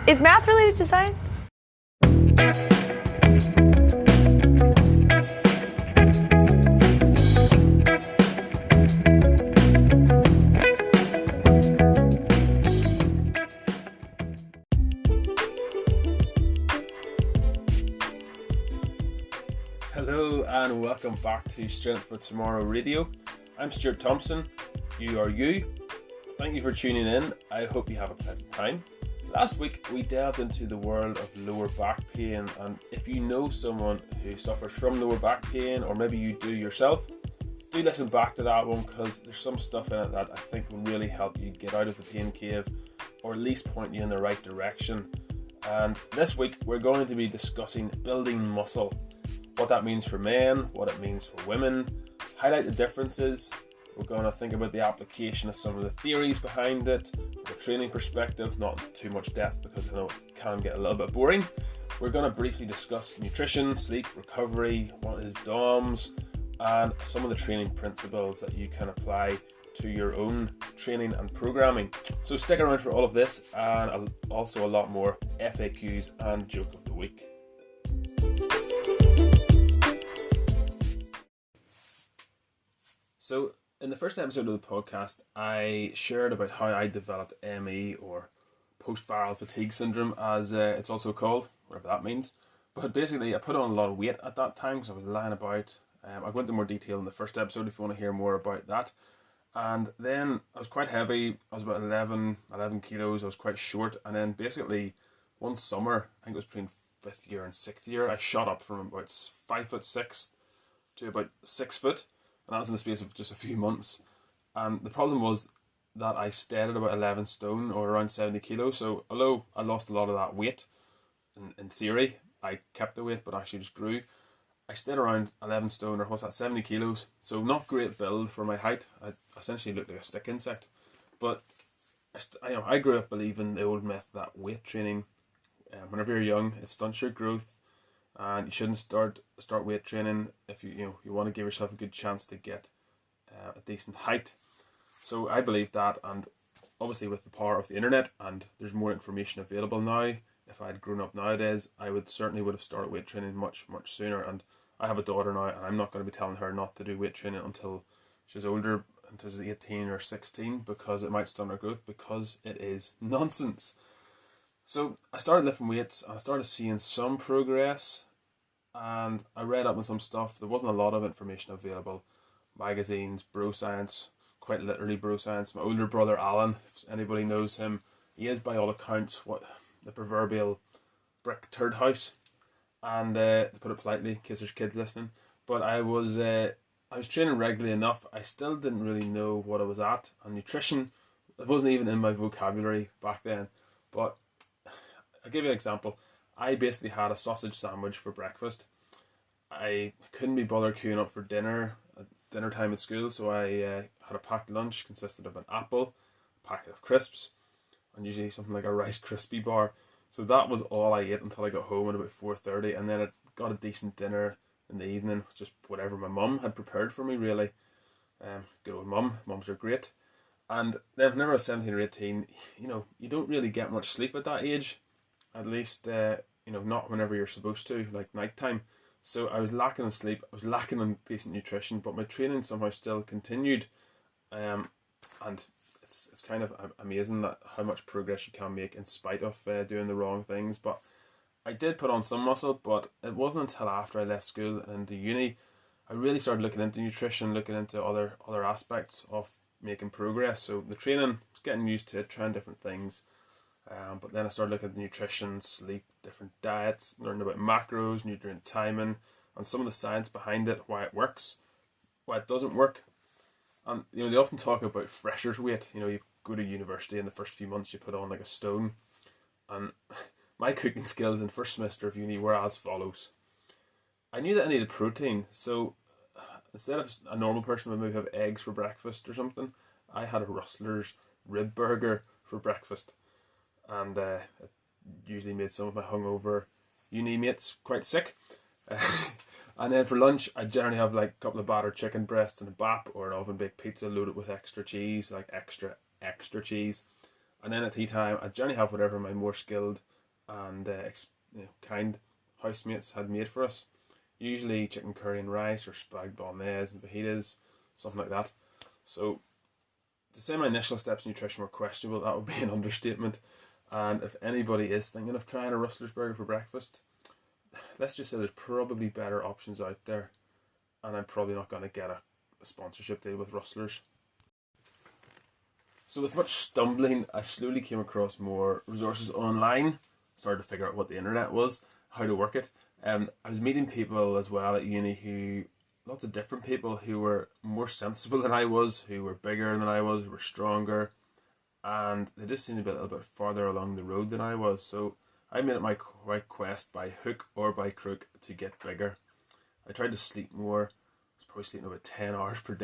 Is math related to science? Hello and welcome back to Strength for Tomorrow Radio. I'm Stuart Thompson. You are you. Thank you for tuning in. I hope you have a pleasant time. Last week we delved into the world of lower back pain, and if you know someone who suffers from lower back pain, or maybe you do yourself, do listen back to that one, because there's some stuff in it that I think will really help you get out of the pain cave, or at least point you in the right direction. And this week we're going to be discussing building muscle, what that means for men, what it means for women, highlight the differences. We're going to think about the application of some of the theories behind it from a training perspective, not too much depth because I know it can get a little bit boring. We're going to briefly discuss nutrition, sleep, recovery, what is DOMS, and some of the training principles that you can apply to your own training and programming. So stick around for all of this, and also a lot more FAQs and joke of the week. So in the first episode of the podcast, I shared about how I developed ME, or post-viral fatigue syndrome, as it's also called, whatever that means. But basically, I put on a lot of weight at that time because I was lying about. I went into more detail in the first episode if you want to hear more about that. And then I was quite heavy. I was about 11 kilos. I was quite short. And then basically, one summer, I think it was between 5th year and 6th year, I shot up from about 5'6" to about 6 foot. And that was in the space of just a few months. And the problem was that I stayed at about 11 stone, or around 70 kilos. So although I lost a lot of that weight, in theory, I kept the weight, but actually just grew. I stayed around 11 stone, or what's that, 70 kilos. So not great build for my height. I essentially looked like a stick insect. But I grew up believing the old myth that weight training, whenever you're young, it stunts your growth. And you shouldn't start weight training if you want to give yourself a good chance to get a decent height. So I believe that, and obviously with the power of the internet, and there's more information available now. If I had grown up nowadays, I would have started weight training much sooner. And I have a daughter now, and I'm not going to be telling her not to do weight training until she's older, until she's 18 or 16, because it might stunt her growth, because it is nonsense. So I started lifting weights, and I started seeing some progress, and I read up on some stuff. There wasn't a lot of information available. Magazines, bro science, quite literally bro science. My older brother Alan, if anybody knows him, he is by all accounts the proverbial brick turd house, and to put it politely, in case there's kids listening. But I was training regularly enough. I still didn't really know what I was at, and nutrition, it wasn't even in my vocabulary back then. But I'll give you an example. I basically had a sausage sandwich for breakfast. I couldn't be bothered queuing up for dinner at dinner time at school, so I had a packed lunch, consisted of an apple, a packet of crisps, and usually something like a Rice Krispie bar. So that was all I ate until I got home at about 4:30, and then I got a decent dinner in the evening, just whatever my mum had prepared for me, really. Good old mum. Mums are great. And then whenever I was 17 or 18, you don't really get much sleep at that age. At least, not whenever you're supposed to, like nighttime. So I was lacking in sleep, I was lacking in decent nutrition, but my training somehow still continued. And it's kind of amazing that how much progress you can make in spite of doing the wrong things. But I did put on some muscle, but it wasn't until after I left school and into uni, I really started looking into nutrition, looking into other aspects of making progress. So the training, was getting used to it, trying different things. But then I started looking at nutrition, sleep, different diets, learned about macros, nutrient timing, and some of the science behind it, why it works, why it doesn't work. And they often talk about freshers weight. You go to university in the first few months, you put on like a stone. And my cooking skills in first semester of uni were as follows. I knew that I needed protein, so instead of a normal person would maybe have eggs for breakfast or something, I had a Rustler's rib burger for breakfast. And it usually made some of my hungover uni mates quite sick. And then for lunch, I generally have like a couple of battered chicken breasts and a bap, or an oven baked pizza loaded with extra cheese, like extra cheese. And then at tea time, I'd generally have whatever my more skilled and kind housemates had made for us. Usually chicken curry and rice, or spag bolognese and fajitas, something like that. So to say my initial steps in nutrition were questionable, that would be an understatement. And if anybody is thinking of trying a Rustler's burger for breakfast, let's just say there's probably better options out there, and I'm probably not going to get a sponsorship deal with Rustler's. So with much stumbling, I slowly came across more resources online, started to figure out what the internet was, how to work it. I was meeting people as well at uni lots of different people who were more sensible than I was, who were bigger than I was, who were stronger, and they just seemed to be a little bit farther along the road than I was. So I made it my quest by hook or by crook to get bigger. I tried to sleep more. I was probably sleeping about 10 hours per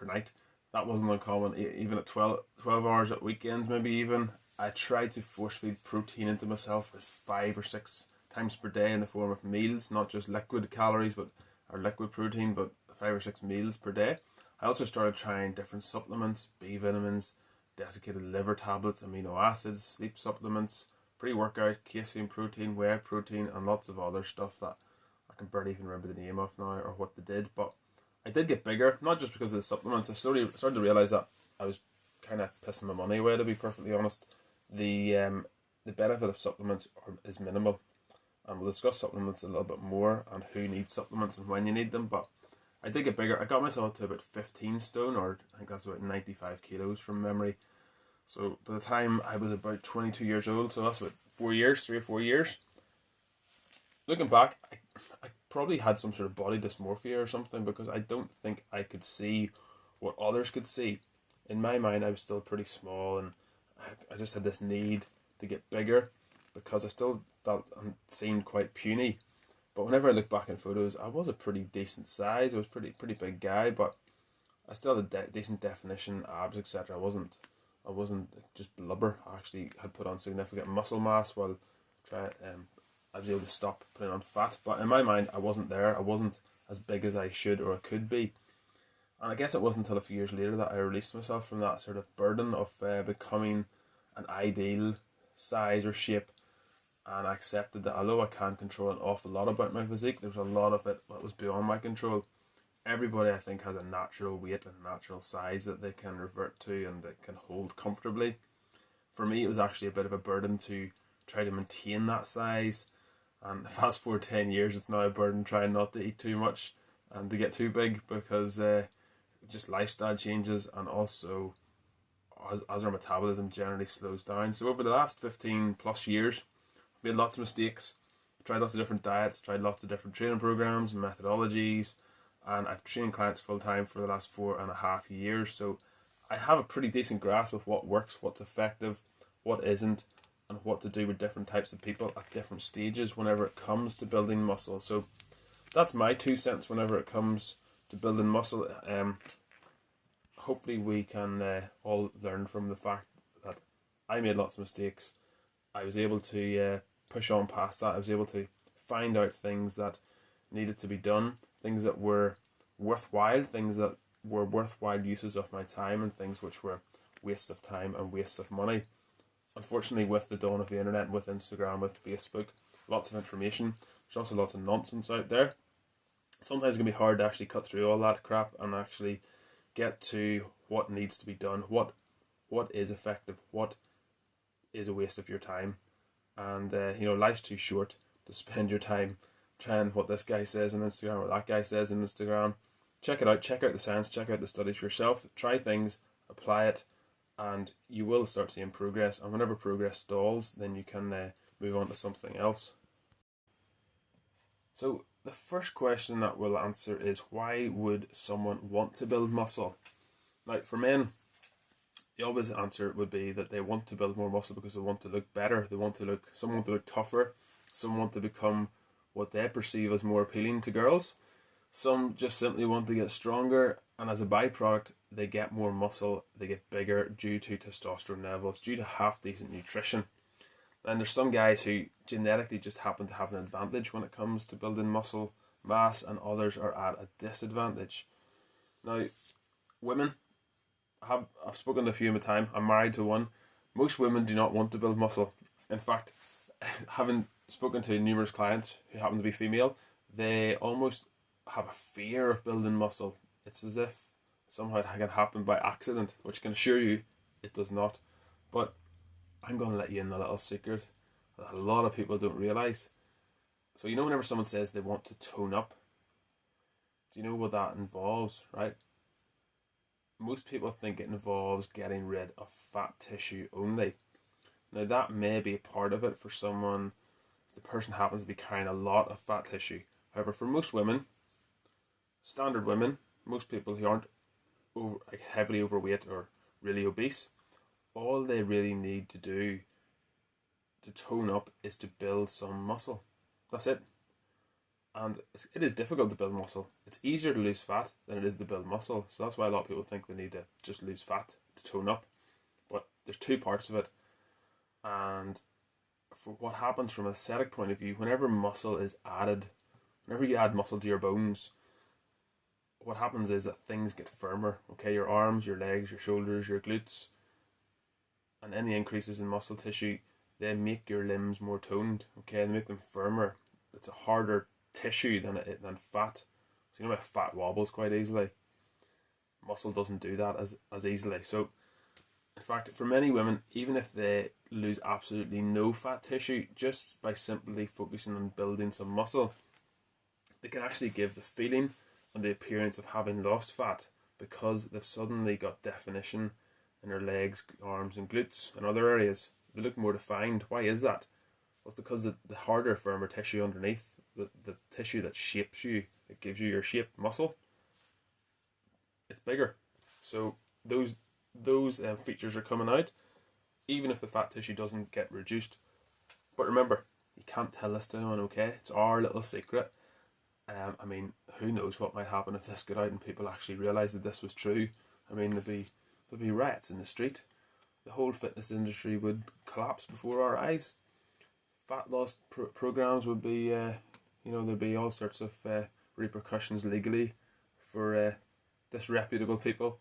night. That wasn't uncommon, even at 12 hours at weekends, maybe even. I tried to force feed protein into myself about 5 or 6 times per day in the form of meals, not just liquid calories, or liquid protein, but 5 or 6 meals per day. I also started trying different supplements, B vitamins, desiccated liver tablets, amino acids, sleep supplements, pre-workout, casein protein, whey protein, and lots of other stuff that I can barely even remember the name of now or what they did. But I did get bigger, not just because of the supplements. I started to realise that I was kind of pissing my money away, to be perfectly honest. The benefit of supplements is minimal, and we'll discuss supplements a little bit more and who needs supplements and when you need them. But I did get bigger. I got myself up to about 15 stone, or I think that's about 95 kilos from memory. So by the time I was about 22 years old, so that's about 3 or 4 years. Looking back, I probably had some sort of body dysmorphia or something, because I don't think I could see what others could see. In my mind, I was still pretty small, and I just had this need to get bigger because I still felt and seemed quite puny. But whenever I look back in photos, I was a pretty decent size. I was pretty big guy, but I still had a decent definition, abs, etc. I wasn't just blubber. I actually had put on significant muscle mass while I was able to stop putting on fat. But in my mind, I wasn't there. I wasn't as big as I should or could be. And I guess it wasn't until a few years later that I released myself from that sort of burden of becoming an ideal size or shape, and I accepted that although I can't control an awful lot about my physique, there's a lot of it that was beyond my control. Everybody, I think, has a natural weight and natural size that they can revert to and they can hold comfortably. For me, it was actually a bit of a burden to try to maintain that size, and fast forward 10 years, it's now a burden trying not to eat too much and to get too big, because just lifestyle changes, and also as our metabolism generally slows down. So over the last 15 plus years, I've made lots of mistakes, tried lots of different diets, tried lots of different training programs, methodologies, and I've trained clients full time for the last 4.5 years. So I have a pretty decent grasp of what works, what's effective, what isn't, and what to do with different types of people at different stages whenever it comes to building muscle. So that's my 2 cents whenever it comes to building muscle. Hopefully we can all learn from the fact that I made lots of mistakes. I was able to push on past that. I was able to find out things that needed to be done, things that were worthwhile, things that were worthwhile uses of my time, and things which were wastes of time and wastes of money. Unfortunately, with the dawn of the internet, with Instagram, with Facebook, lots of information. There's also lots of nonsense out there. Sometimes it can be hard to actually cut through all that crap and actually get to what needs to be done, what is effective, what is a waste of your time. And life's too short to spend your time trying what this guy says on Instagram or that guy says on Instagram. Check it out, check out the science, check out the studies for yourself, try things, apply it, and you will start seeing progress. And whenever progress stalls, then you can move on to something else. So the first question that we'll answer is, why would someone want to build muscle? Now, for men, the obvious answer would be that they want to build more muscle because they want to look better. Some want to look tougher. Some want to become what they perceive as more appealing to girls. Some just simply want to get stronger, and as a byproduct, they get more muscle, they get bigger due to testosterone levels, due to half-decent nutrition. And there's some guys who genetically just happen to have an advantage when it comes to building muscle mass, and others are at a disadvantage. Now, women, I've spoken to a few in my time. I'm married to one. Most women do not want to build muscle. In fact, having spoken to numerous clients who happen to be female, they almost have a fear of building muscle. It's as if somehow it can happen by accident, which I can assure you it does not. But I'm going to let you in a little secret that a lot of people don't realise. So, whenever someone says they want to tone up, do you know what that involves, right? Most people think it involves getting rid of fat tissue only. Now, that may be a part of it for someone if the person happens to be carrying a lot of fat tissue. However, for most women, standard women, most people who aren't heavily overweight or really obese, all they really need to do to tone up is to build some muscle. That's it. And it is difficult to build muscle. It's easier to lose fat than it is to build muscle. So that's why a lot of people think they need to just lose fat to tone up. But there's two parts of it. And for what happens from an aesthetic point of view, whenever muscle is added, whenever you add muscle to your bones, what happens is that things get firmer. Okay, your arms, your legs, your shoulders, your glutes, and any increases in muscle tissue, they make your limbs more toned. Okay, they make them firmer. It's a harder tissue than fat. So if fat wobbles quite easily, muscle doesn't do that as easily. So in fact, for many women, even if they lose absolutely no fat tissue, just by simply focusing on building some muscle, they can actually give the feeling and the appearance of having lost fat because they've suddenly got definition in their legs, arms and glutes and other areas. They look more defined. Why is that? Well, it's because the harder, firmer tissue underneath, the tissue that shapes you, that gives you your shape, muscle, it's bigger. So those features are coming out, even if the fat tissue doesn't get reduced. But remember, you can't tell this to anyone, okay? It's our little secret. Who knows what might happen if this got out and people actually realise that this was true. There'd be riots in the street. The whole fitness industry would collapse before our eyes. Fat loss programs would be, there'd be all sorts of repercussions legally for disreputable people.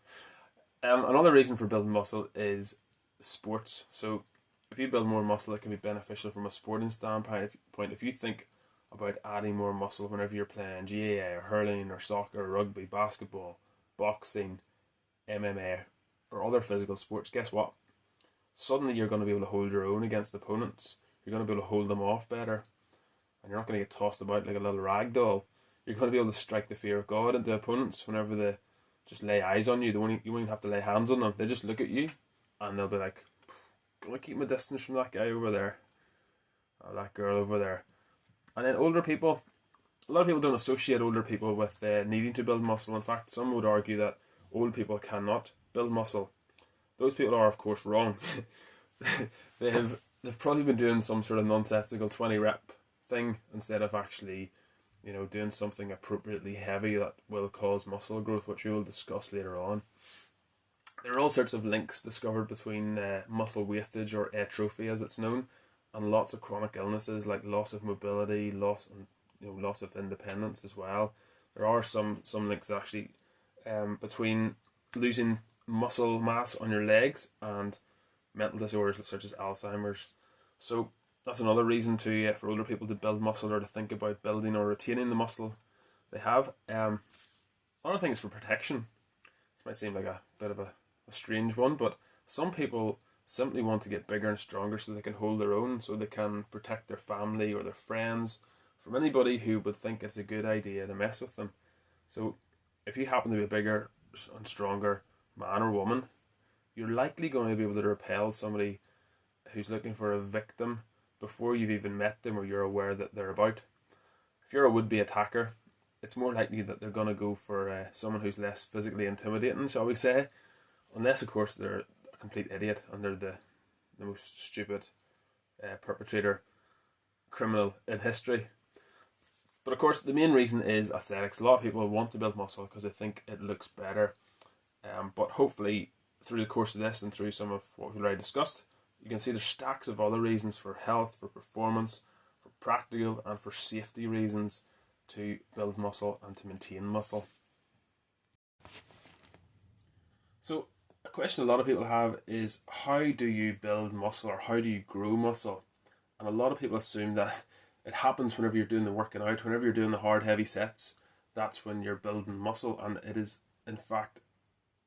Another reason for building muscle is sports. So if you build more muscle, it can be beneficial from a sporting standpoint. If you think about adding more muscle whenever you're playing GAA or hurling or soccer or rugby, basketball, boxing, MMA or other physical sports, guess what? Suddenly you're going to be able to hold your own against opponents. You're going to be able to hold them off better. And you're not going to get tossed about like a little rag doll. You're going to be able to strike the fear of God into opponents whenever they just lay eyes on you. You won't even have to lay hands on them. They just look at you and they'll be like, I'm going to keep my distance from that guy over there. Or that girl over there. And then older people, a lot of people don't associate older people with needing to build muscle. In fact, some would argue that old people cannot build muscle. Those people are, of course, wrong. They've probably been doing some sort of nonsensical 20 rep thing instead of actually, doing something appropriately heavy that will cause muscle growth, which we will discuss later on. There are all sorts of links discovered between muscle wastage, or atrophy as it's known, and lots of chronic illnesses like loss of mobility, loss of independence as well. There are some links actually between losing muscle mass on your legs and mental disorders such as Alzheimer's. So that's another reason for older people to build muscle or to think about building or retaining the muscle they have. Another thing is for protection. This might seem like a bit of a strange one, but some people simply want to get bigger and stronger so they can hold their own, so they can protect their family or their friends from anybody who would think it's a good idea to mess with them. So if you happen to be a bigger and stronger man or woman, you're likely going to be able to repel somebody who's looking for a victim before you've even met them or you're aware that they're about. If you're a would-be attacker, it's more likely that they're going to go for someone who's less physically intimidating, shall we say, unless of course they're a complete idiot and they're the most stupid perpetrator, criminal in history. But of course the main reason is aesthetics. A lot of people want to build muscle because they think it looks better, but hopefully through the course of this and through some of what we've already discussed, you can see there's stacks of other reasons for health, for performance, for practical and for safety reasons to build muscle and to maintain muscle. So A question a lot of people have is, how do you build muscle, or how do you grow muscle? And a lot of people assume that it happens whenever you're doing the working out, whenever you're doing the hard, heavy sets, that's when you're building muscle. And it is, in fact,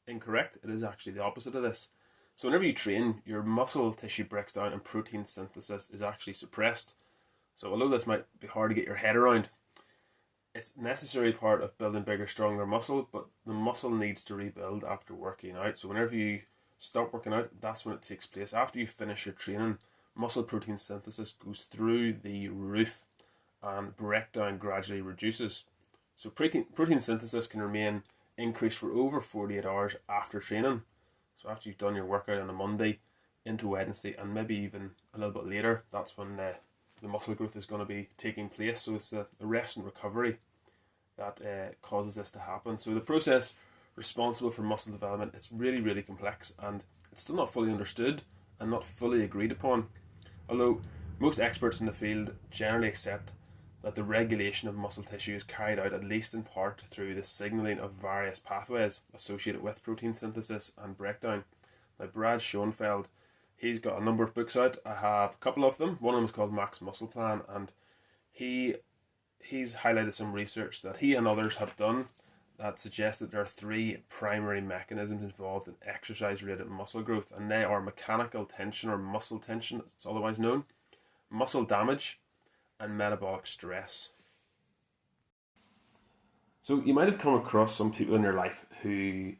incorrect. It is actually the opposite of this. So whenever you train, your muscle tissue breaks down and protein synthesis is actually suppressed. So although this might be hard to get your head around, it's a necessary part of building bigger, stronger muscle, but the muscle needs to rebuild after working out. So whenever you stop working out, that's when it takes place. After you finish your training, muscle protein synthesis goes through the roof and breakdown gradually reduces. So protein synthesis can remain increased for over 48 hours after training. So after you've done your workout on a Monday into Wednesday, and maybe even a little bit later, that's when the muscle growth is going to be taking place. So it's the rest and recovery that causes this to happen. So the process responsible for muscle development, it's really, really complex, and it's still not fully understood and not fully agreed upon. Although most experts in the field generally accept that the regulation of muscle tissue is carried out at least in part through the signaling of various pathways associated with protein synthesis and breakdown. Now, Brad Schoenfeld, he's got a number of books out. I have a couple of them. One of them is called Max Muscle Plan, and he's highlighted some research that he and others have done that suggests that there are three primary mechanisms involved in exercise-related muscle growth, and they are mechanical tension, or muscle tension, as it's otherwise known, muscle damage, and metabolic stress. So you might have come across some people in your life who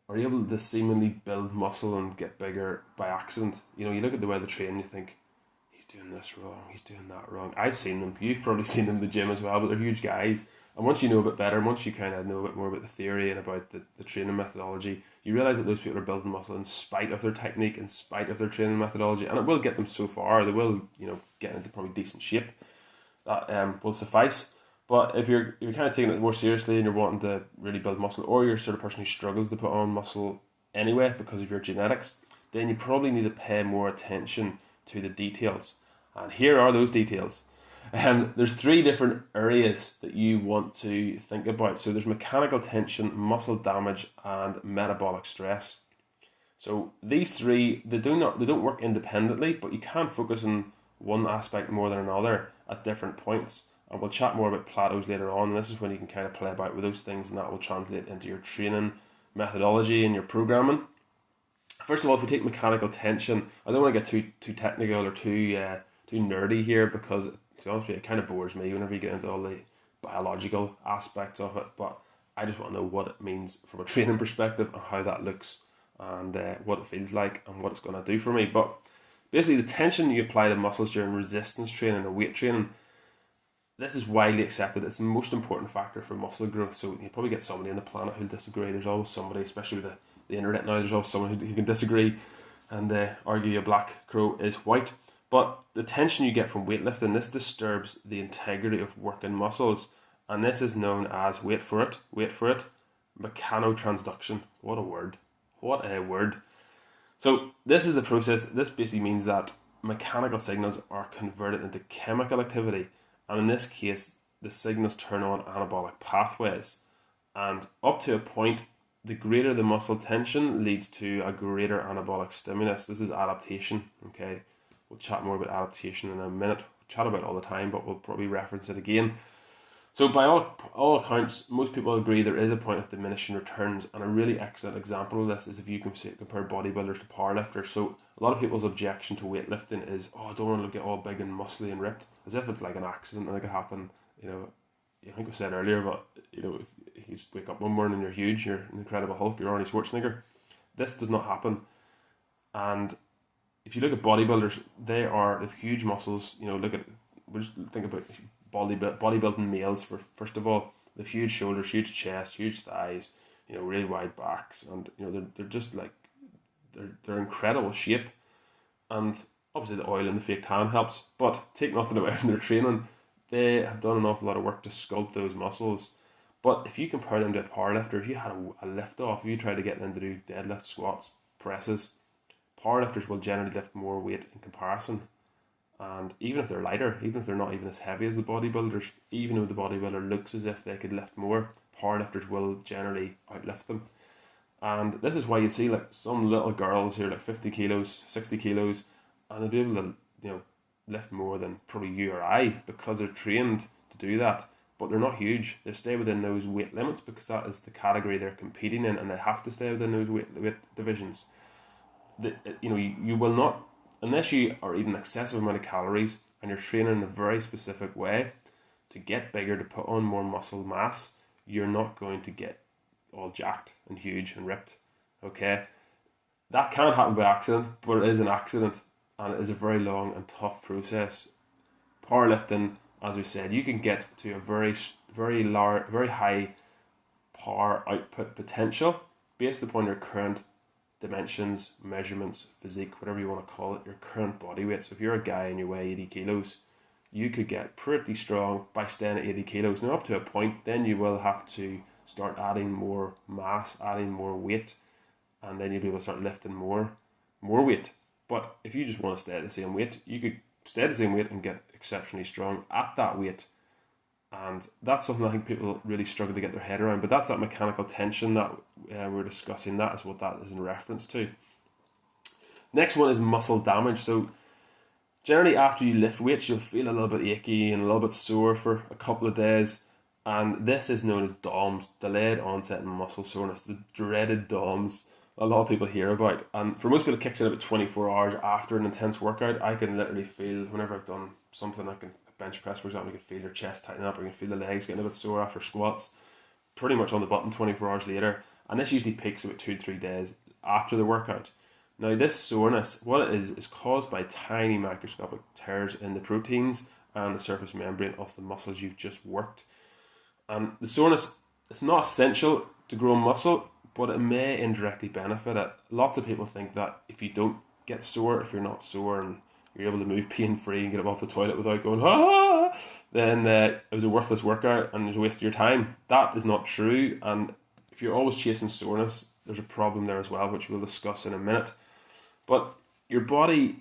are able to seemingly build muscle and get bigger by accident. You know, you look at the way they train and you think, he's doing this wrong, he's doing that wrong. I've seen them, you've probably seen them in the gym as well, but they're huge guys. And once you know a bit better, once you kind of know a bit more about the theory and about the training methodology, you realise that those people are building muscle in spite of their technique, in spite of their training methodology, and it will get them so far. They will, get into probably decent shape. That will suffice. But if you're kind of taking it more seriously and you're wanting to really build muscle, or you're sort of person who struggles to put on muscle anyway because of your genetics, then you probably need to pay more attention to the details. And here are those details. There's three different areas that you want to think about. So there's mechanical tension, muscle damage, and metabolic stress. So these three, they don't work independently, but you can focus on one aspect more than another at different points. And we'll chat more about Plateaus later on. And this is when you can kind of play about with those things, and that will translate into your training methodology and your programming. First of all, if we take mechanical tension, I don't want to get too technical or too nerdy here, because to be honest with you, it kind of bores me whenever you get into all the biological aspects of it. But I just want to know what it means from a training perspective and how that looks, and what it feels like and what it's going to do for me. But basically, the tension you apply to muscles during resistance training or weight training, this is widely accepted. It's the most important factor for muscle growth. So you probably get somebody on the planet who'll disagree. There's always somebody, especially with the internet now, there's always someone who can disagree and argue a black crow is white. But the tension you get from weightlifting, this disturbs the integrity of working muscles. And this is known as, wait for it, mechanotransduction. What a word. What a word. So this is the process. This basically means that mechanical signals are converted into chemical activity. And in this case, the signals turn on anabolic pathways. And up to a point, the greater the muscle tension leads to a greater anabolic stimulus. This is adaptation, okay? We'll chat more about adaptation in a minute. We'll chat about it all the time, but we'll probably reference it again. So by all accounts, most people agree there is a point of diminishing returns, and a really excellent example of this is if you compare bodybuilders to powerlifters. So a lot of people's objection to weightlifting is, I don't want to get all big and muscly and ripped, as if it's like an accident and it could happen. I think we said earlier, but if you just wake up one morning and you're huge, you're an Incredible Hulk, you're Arnie Schwarzenegger. This does not happen. And if you look at bodybuilders, they have huge muscles. We'll just think about bodybuilding males first of all. They've huge shoulders, huge chest, huge thighs, really wide backs, and they're just like they're incredible shape. And obviously the oil and the fake tan helps, but take nothing away from their training. They have done an awful lot of work to sculpt those muscles. But if you compare them to a powerlifter, if you had a lift off, if you try to get them to do deadlifts, squats, presses, powerlifters will generally lift more weight in comparison. And even if they're lighter, even if they're not even as heavy as the bodybuilders, even though the bodybuilder looks as if they could lift more, powerlifters will generally outlift them. And this is why you see like some little girls who are like 50 kilos, 60 kilos, and they'll be able to, lift more than probably you or I because they're trained to do that. But they're not huge. They stay within those weight limits because that is the category they're competing in, and they have to stay within those weight divisions. You will not, unless you are eating excessive amount of calories and you're training in a very specific way to get bigger, to put on more muscle mass, you're not going to get all jacked and huge and ripped. Okay, that can happen by accident, but it is an accident, and it is a very long and tough process. Powerlifting, as we said, you can get to a very large, very high power output potential based upon your current dimensions, measurements, physique, whatever you want to call it, your current body weight. So if you're a guy and you weigh 80 kilos, you could get pretty strong by staying at 80 kilos. Now, up to a point, then you will have to start adding more mass, adding more weight, and then you'll be able to start lifting more weight. But if you just want to stay at the same weight, you could stay at the same weight and get exceptionally strong at that weight. And that's something I think people really struggle to get their head around. But that's that mechanical tension that we're discussing. That is what that is in reference to. Next one is muscle damage. So generally after you lift weights, you'll feel a little bit achy and a little bit sore for a couple of days. And this is known as DOMS, delayed onset muscle soreness, the dreaded DOMS a lot of people hear about. And for most people, it kicks in about 24 hours after an intense workout. I can literally feel, whenever I've done something, I can bench press, for example, you can feel your chest tightening up, or you can feel the legs getting a bit sore after squats, pretty much on the button 24 hours later. And this usually peaks about 2 to 3 days after the workout. Now, this soreness, what it is caused by tiny microscopic tears in the proteins and the surface membrane of the muscles you've just worked. And the soreness, it's not essential to grow muscle, but it may indirectly benefit it. Lots of people think that if you don't get sore, if you're not sore and you're able to move pain-free and get up off the toilet without going, then it was a worthless workout and it was a waste of your time. That is not true. And if you're always chasing soreness, there's a problem there as well, which we'll discuss in a minute. But your body,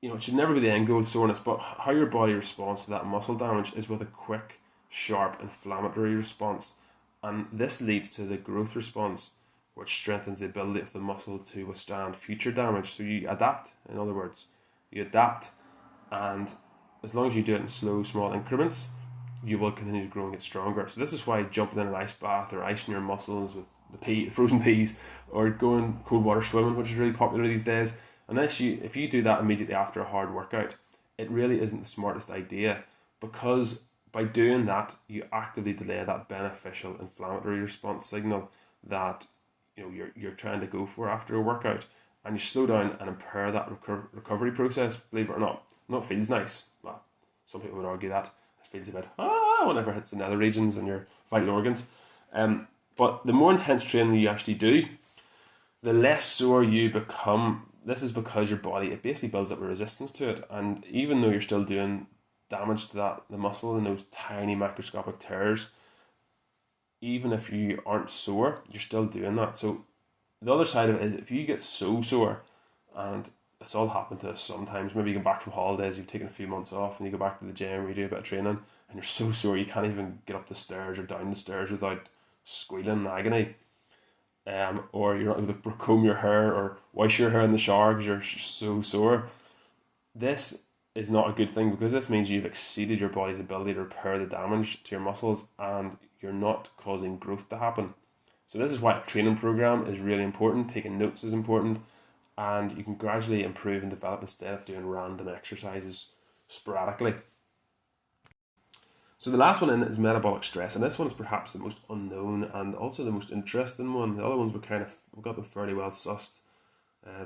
it should never be the end goal of soreness, but how your body responds to that muscle damage is with a quick, sharp, inflammatory response. And this leads to the growth response, which strengthens the ability of the muscle to withstand future damage. So you adapt, in other words. You adapt, and as long as you do it in slow, small increments, you will continue to grow and get stronger. So this is why jumping in an ice bath or icing your muscles with the frozen peas, or going cold water swimming, which is really popular these days, if you do that immediately after a hard workout, it really isn't the smartest idea, because by doing that, you actively delay that beneficial inflammatory response signal that you're trying to go for after a workout, and you slow down and impair that recovery process. Believe it or not, it feels nice. Well, some people would argue that it feels a bit whenever it hits the nether regions and your vital organs. But the more intense training you actually do, the less sore you become. This is because your body, it basically builds up a resistance to it, and even though you're still doing damage to the muscle and those tiny microscopic tears, even if you aren't sore, you're still doing that. So the other side of it is, if you get so sore, and it's all happened to us sometimes, maybe you come back from holidays, you've taken a few months off, and you go back to the gym, you do a bit of training, and you're so sore you can't even get up the stairs or down the stairs without squealing in agony. Or you're not able to comb your hair or wash your hair in the shower because you're so sore. This is not a good thing, because this means you've exceeded your body's ability to repair the damage to your muscles, and you're not causing growth to happen. So this is why a training program is really important. Taking notes is important, and you can gradually improve and develop instead of doing random exercises sporadically. So the last one in is metabolic stress, and this one is perhaps the most unknown and also the most interesting one. The other ones we've got them fairly well sussed.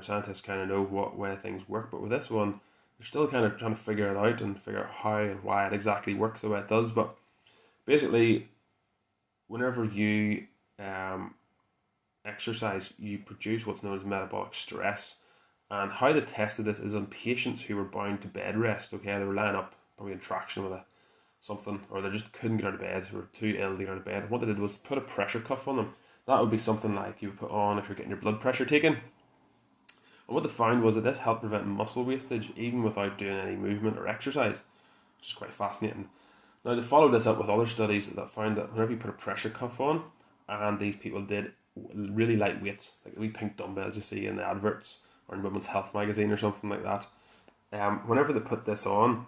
Scientists kind of know what way things work, but with this one, they're still kind of trying to figure it out and figure out how and why it exactly works the way it does. But basically, whenever you exercise, you produce what's known as metabolic stress. And how they've tested this is on patients who were bound to bed rest. Okay, they were lying up, probably in traction with something, or they just couldn't get out of bed, or were too ill to get out of bed. And what they did was put a pressure cuff on them. That would be something like you would put on if you're getting your blood pressure taken. And what they found was that this helped prevent muscle wastage even without doing any movement or exercise, which is quite fascinating. Now, they followed this up with other studies that found that whenever you put a pressure cuff on, and these people did really light weights, like the wee pink dumbbells you see in the adverts or in Women's Health magazine or something like that. Whenever they put this on,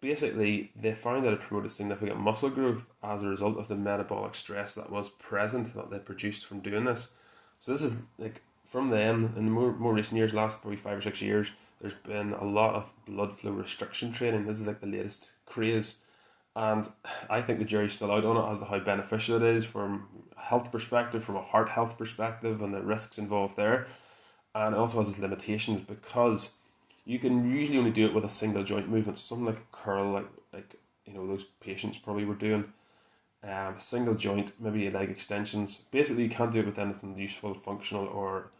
basically they found that it promoted significant muscle growth as a result of the metabolic stress that was present that they produced from doing this. So this is like from then in the more recent years, last probably 5 or 6 years, there's been a lot of blood flow restriction training. This is like the latest craze, and I think the jury's still out on it as to how beneficial it is from a health perspective, from a heart health perspective, and the risks involved there. And it also has its limitations because you can usually only do it with a single joint movement, something like a curl, like those patients probably were doing. Single joint, maybe leg extensions. Basically, you can't do it with anything useful, functional, or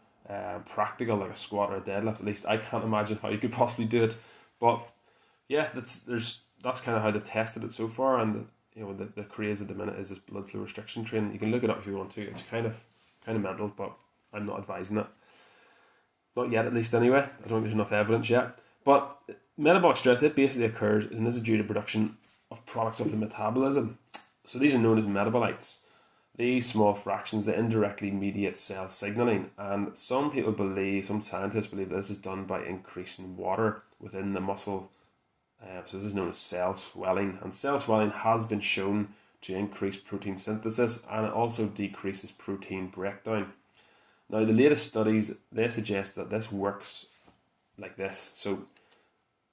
practical, like a squat or a deadlift. At least I can't imagine how you could possibly do it. But yeah, that's kind of how they've tested it so far. And the craze at the minute is this blood flow restriction training. You can look it up if you want to. It's kind of mental, but I'm not advising it. Not yet, at least, anyway. I don't think there's enough evidence yet. But metabolic stress, it basically occurs, and this is due to production of products of the metabolism. So these are known as metabolites. These small fractions, they indirectly mediate cell signaling, and some scientists believe that this is done by increasing water within the muscle. So this is known as cell swelling, and cell swelling has been shown to increase protein synthesis, and it also decreases protein breakdown. Now, the latest studies, they suggest that this works like this. So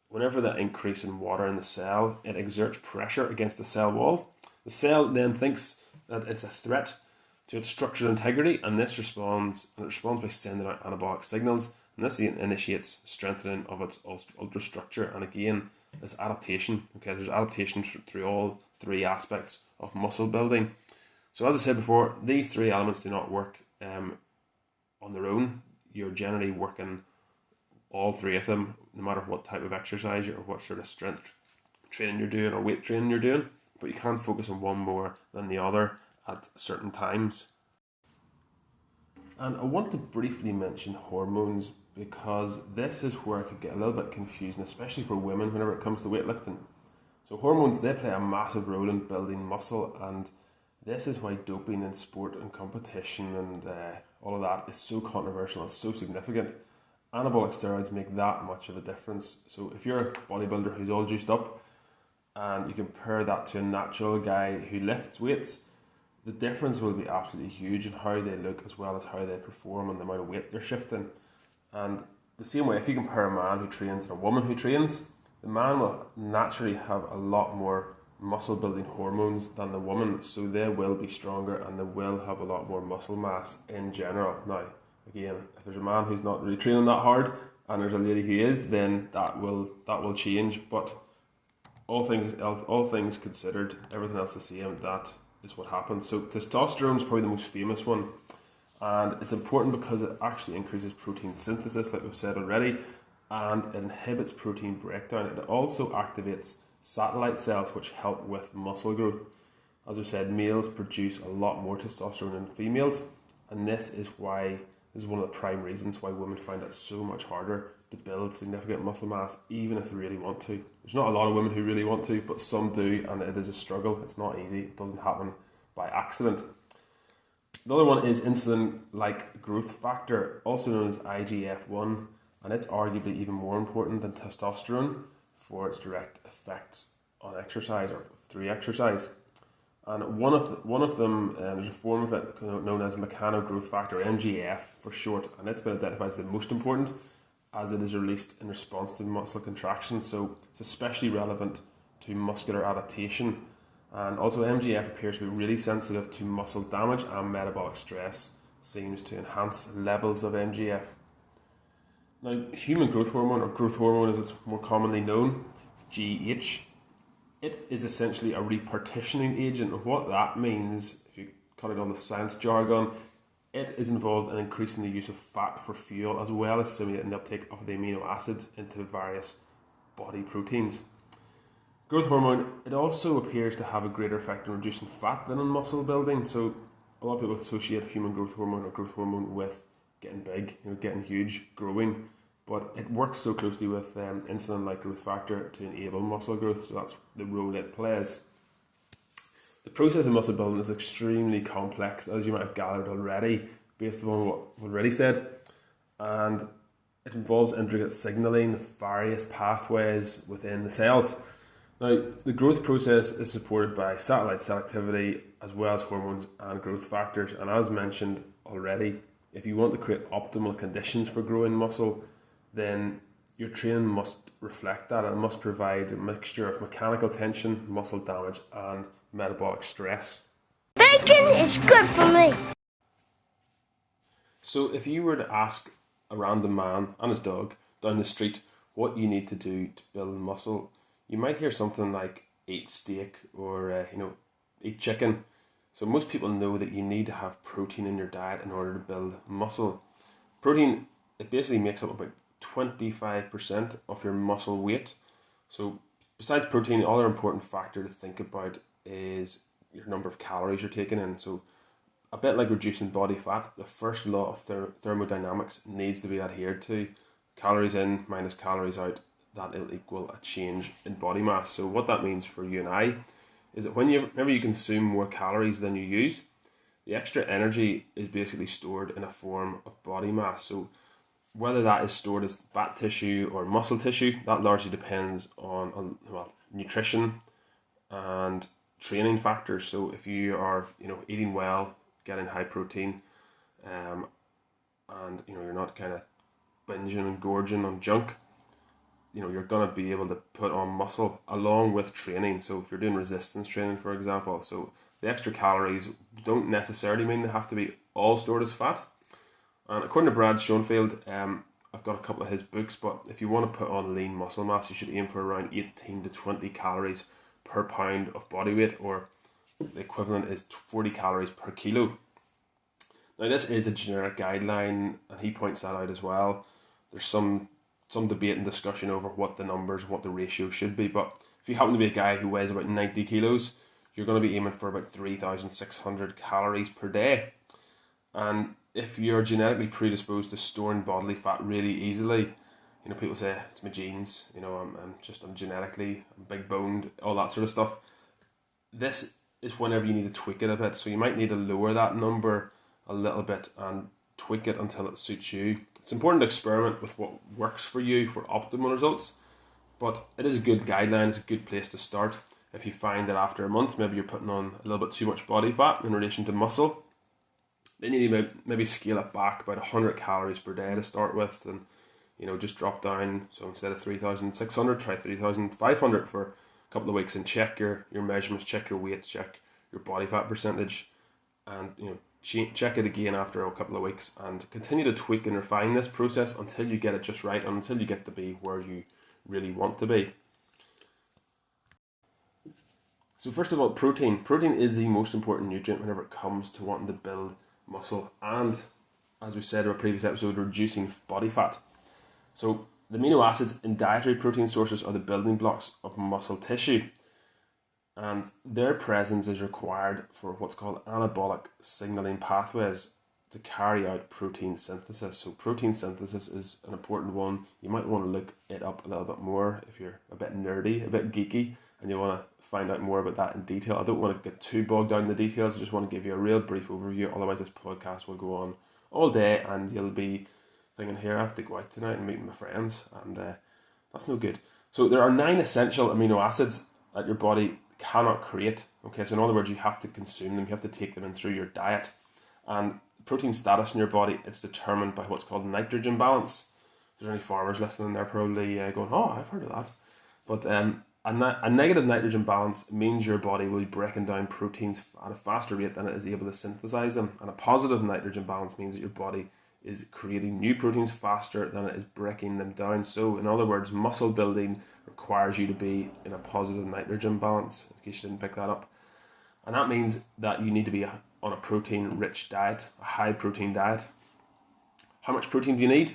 whenever that increase in water in the cell, it exerts pressure against the cell wall. The cell then thinks that it's a threat to its structural integrity, and this responds by sending out anabolic signals, and this initiates strengthening of its ultrastructure. And again, this adaptation. Okay, there's adaptation through all three aspects of muscle building. So as I said before, these three elements do not work on their own. You're generally working all three of them, no matter what type of exercise or what sort of strength training you're doing or weight training you're doing. But you can't focus on one more than the other at certain times. And I want to briefly mention hormones because this is where it could get a little bit confusing, especially for women whenever it comes to weightlifting. So hormones, they play a massive role in building muscle, and this is why doping in sport and competition and all of that is so controversial and so significant. Anabolic steroids make that much of a difference. So if you're a bodybuilder who's all juiced up and you compare that to a natural guy who lifts weights, the difference will be absolutely huge in how they look as well as how they perform and the amount of weight they're shifting. And the same way, if you compare a man who trains and a woman who trains, the man will naturally have a lot more muscle building hormones than the woman, so they will be stronger and they will have a lot more muscle mass in general. Now, again, if there's a man who's not really training that hard and there's a lady who is, then that will change. But all things considered, everything else the same, that is what happens. So testosterone is probably the most famous one, and it's important because it actually increases protein synthesis, like we've said already, and it inhibits protein breakdown. It also activates satellite cells, which help with muscle growth. As I said, males produce a lot more testosterone than females, and this is one of the prime reasons why women find it so much harder to build significant muscle mass, even if they really want to. There's not a lot of women who really want to, but some do, and it is a struggle. It's not easy. It doesn't happen by accident. The other one is insulin-like growth factor, also known as IGF-1, and it's arguably even more important than testosterone for its direct effects on exercise or through exercise. And one of them, there's a form of it known as mechano growth factor, MGF for short, and it's been identified as the most important as it is released in response to muscle contraction. So it's especially relevant to muscular adaptation. And also MGF appears to be really sensitive to muscle damage, and metabolic stress seems to enhance levels of MGF. Now, human growth hormone, or growth hormone as it's more commonly known, GH, it is essentially a repartitioning agent. And what that means, if you cut out all the science jargon, it is involved in increasing the use of fat for fuel, as well as stimulating the uptake of the amino acids into various body proteins. Growth hormone, it also appears to have a greater effect on reducing fat than on muscle building. So a lot of people associate human growth hormone or growth hormone with getting big, getting huge, growing. But it works so closely with insulin-like growth factor to enable muscle growth, so that's the role it plays. The process of muscle building is extremely complex, as you might have gathered already, based on what I've already said, and it involves intricate signalling, various pathways within the cells. Now, the growth process is supported by satellite cell activity as well as hormones and growth factors. And as mentioned already, if you want to create optimal conditions for growing muscle, then your training must reflect that and must provide a mixture of mechanical tension, muscle damage, and metabolic stress. Bacon is good for me. So, if you were to ask a random man and his dog down the street what you need to do to build muscle, you might hear something like eat steak or eat chicken. So most people know that you need to have protein in your diet in order to build muscle. Protein, it basically makes up about 25% of your muscle weight. So besides protein, the other important factor to think about is your number of calories you're taking in. So a bit like reducing body fat, the first law of thermodynamics needs to be adhered to. Calories in minus calories out, that'll equal a change in body mass. So what that means for you and I is that whenever you consume more calories than you use, the extra energy is basically stored in a form of body mass. So whether that is stored as fat tissue or muscle tissue, that largely depends on nutrition and training factors. So if you are eating well, getting high protein, and you're not kind of binging and gorging on junk, you're going to be able to put on muscle along with training. So if you're doing resistance training, for example, so the extra calories don't necessarily mean they have to be all stored as fat. And according to Brad Schoenfeld, I've got a couple of his books, but if you want to put on lean muscle mass, you should aim for around 18 to 20 calories per pound of body weight, or the equivalent is 40 calories per kilo. Now this is a generic guideline, and he points that out as well. There's some debate and discussion over what the numbers, what the ratio should be, but if you happen to be a guy who weighs about 90 kilos, you're going to be aiming for about 3,600 calories per day. And if you're genetically predisposed to storing bodily fat really easily, people say it's my genes, I'm genetically big boned, all that sort of stuff. This is whenever you need to tweak it a bit. So you might need to lower that number a little bit and tweak it until it suits you. It's important to experiment with what works for you for optimal results, but it is a good guideline, it's a good place to start. If you find that after a month, maybe you're putting on a little bit too much body fat in relation to muscle, then you need to maybe scale it back about 100 calories per day to start with, and just drop down. So instead of 3,600, try 3,500 for a couple of weeks and check your measurements, check your weight, check your body fat percentage, and check it again after a couple of weeks, and continue to tweak and refine this process until you get it just right and until you get to be where you really want to be. So first of all, protein. Protein is the most important nutrient whenever it comes to wanting to build muscle and, as we said in our previous episode, reducing body fat. So the amino acids in dietary protein sources are the building blocks of muscle tissue, and their presence is required for what's called anabolic signaling pathways to carry out protein synthesis. So protein synthesis is an important one. You might want to look it up a little bit more if you're a bit nerdy, a bit geeky, and you want to find out more about that in detail. I don't want to get too bogged down in the details. I just want to give you a real brief overview. Otherwise, this podcast will go on all day, and you'll be thinking, here, I have to go out tonight and meet my friends, and that's no good. So there are 9 essential amino acids that your body cannot create. Okay, so in other words, you have to consume them, you have to take them in through your diet. And protein status in your body, it's determined by what's called nitrogen balance. If there's any farmers listening, they're probably going, oh, I've heard of that. But a negative nitrogen balance means your body will be breaking down proteins at a faster rate than it is able to synthesize them. And a positive nitrogen balance means that your body is creating new proteins faster than it is breaking them down. So in other words, muscle building requires you to be in a positive nitrogen balance, in case you didn't pick that up. And that means that you need to be on a protein-rich diet, a high-protein diet. How much protein do you need?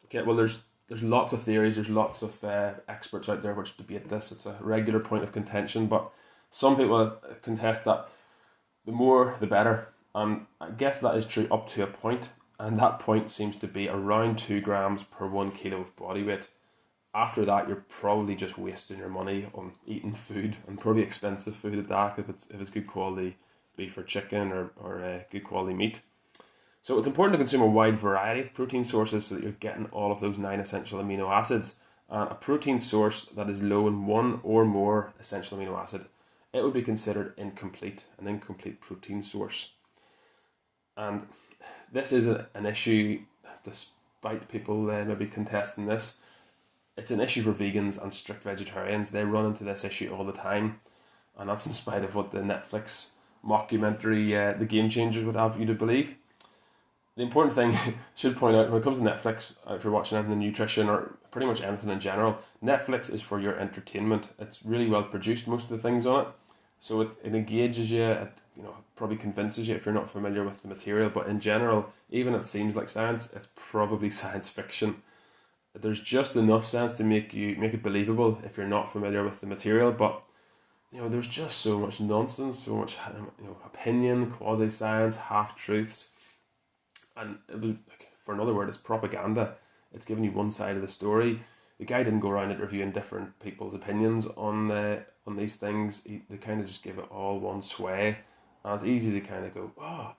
Okay, well, there's lots of theories, there's lots of experts out there which debate this. It's a regular point of contention, but some people contest that the more, the better. And I guess that is true up to a point, and that point seems to be around 2 grams per 1 kilo of body weight. After that, you're probably just wasting your money on eating food, and probably expensive food at that, if it's good quality beef or chicken or good quality meat. So it's important to consume a wide variety of protein sources so that you're getting all of those 9 essential amino acids. And a protein source that is low in one or more essential amino acid, it would be considered incomplete, an incomplete protein source. And this is an issue, despite people maybe contesting this. It's an issue for vegans and strict vegetarians. They run into this issue all the time, and that's in spite of what the Netflix mockumentary, The Game Changers, would have you to believe. The important thing, should point out, when it comes to Netflix, if you're watching anything in nutrition or pretty much anything in general, Netflix is for your entertainment. It's really well produced, most of the things on it. So it engages you, it probably convinces you if you're not familiar with the material. But in general, even it seems like science, it's probably science fiction. There's just enough sense to make it believable if you're not familiar with the material. But there's just so much nonsense, so much opinion, quasi-science, half-truths. And it was, for another word, it's propaganda. It's giving you one side of the story. The guy didn't go around interviewing different people's opinions on these things. They kind of just give it all one sway, and it's easy to kind of go, oh,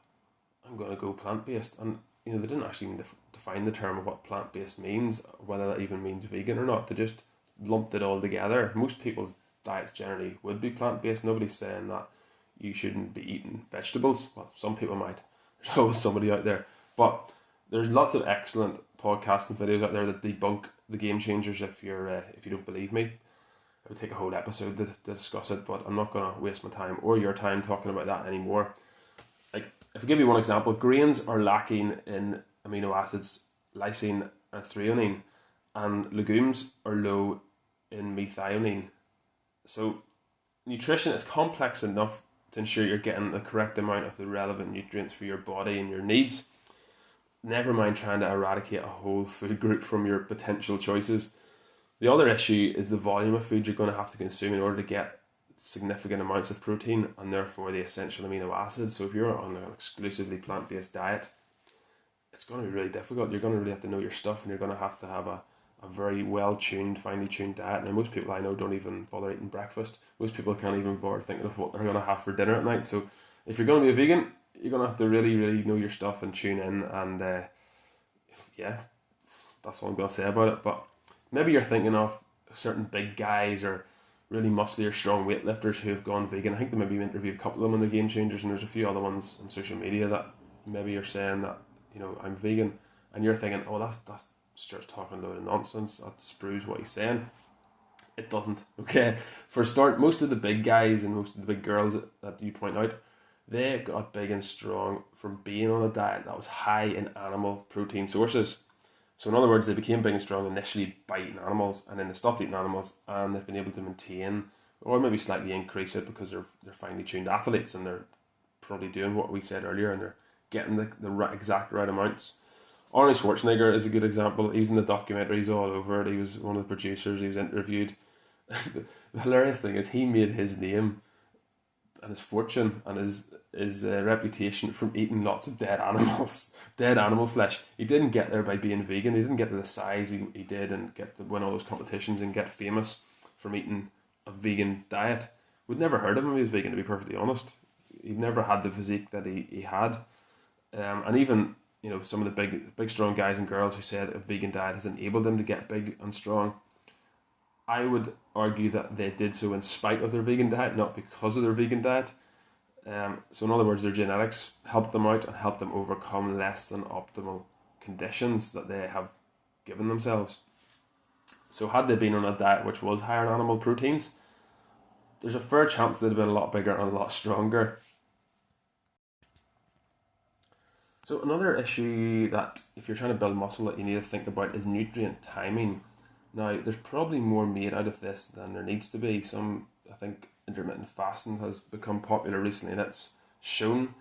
I'm going to go plant-based. And they didn't actually even define the term of what plant-based means, whether that even means vegan or not. They just lumped it all together. Most people's diets generally would be plant-based. Nobody's saying that you shouldn't be eating vegetables. Well, some people might. There's always somebody out there. But there's lots of excellent podcasts and videos out there that debunk the Game Changers. If you don't believe me, I would take a whole episode to discuss it, but I'm not going to waste my time or your time talking about that anymore. Like, if I give you one example, grains are lacking in amino acids lysine and threonine, and legumes are low in methionine. So nutrition is complex enough to ensure you're getting the correct amount of the relevant nutrients for your body and your needs. Never mind trying to eradicate a whole food group from your potential choices. The other issue is the volume of food you're going to have to consume in order to get significant amounts of protein and therefore the essential amino acids. So if you're on an exclusively plant-based diet, it's going to be really difficult. You're going to really have to know your stuff, and you're going to have a very well-tuned, finely tuned diet. Now, most people I know don't even bother eating breakfast. Most people can't even bother thinking of what they're going to have for dinner at night. So if you're going to be a vegan, you're going to have to really, really know your stuff and tune in. And that's all I'm going to say about it. But maybe you're thinking of certain big guys or really muscly or strong weightlifters who have gone vegan. I think they maybe interviewed a couple of them on the Game Changers, and there's a few other ones on social media that maybe you're saying that, I'm vegan, and you're thinking, oh, that's Stuart's talking a load of nonsense. That disproves what he's saying. It doesn't. Okay, for a start, most of the big guys and most of the big girls that you point out, they got big and strong from being on a diet that was high in animal protein sources. So in other words, they became big and strong initially by eating animals, and then they stopped eating animals, and they've been able to maintain or maybe slightly increase it because they're finely tuned athletes, and they're probably doing what we said earlier, and they're getting the exact right amounts. Arnold Schwarzenegger is a good example. He was in the documentary, he's all over it. He was one of the producers, he was interviewed. The hilarious thing is he made his name and his fortune and his reputation from eating lots of dead animals, dead animal flesh. He didn't get there by being vegan. He didn't get to the size he did and get to win all those competitions and get famous from eating a vegan diet. We'd never heard of him if he was vegan, to be perfectly honest. He'd never had the physique that he had. And even some of the big strong guys and girls who said a vegan diet has enabled them to get big and strong, I would argue that they did so in spite of their vegan diet, not because of their vegan diet. So in other words, their genetics helped them out and helped them overcome less than optimal conditions that they have given themselves. So had they been on a diet which was higher in animal proteins, there's a fair chance they'd have been a lot bigger and a lot stronger. So another issue that if you're trying to build muscle that you need to think about is nutrient timing. Now, there's probably more made out of this than there needs to be. I think intermittent fasting has become popular recently, and it's shown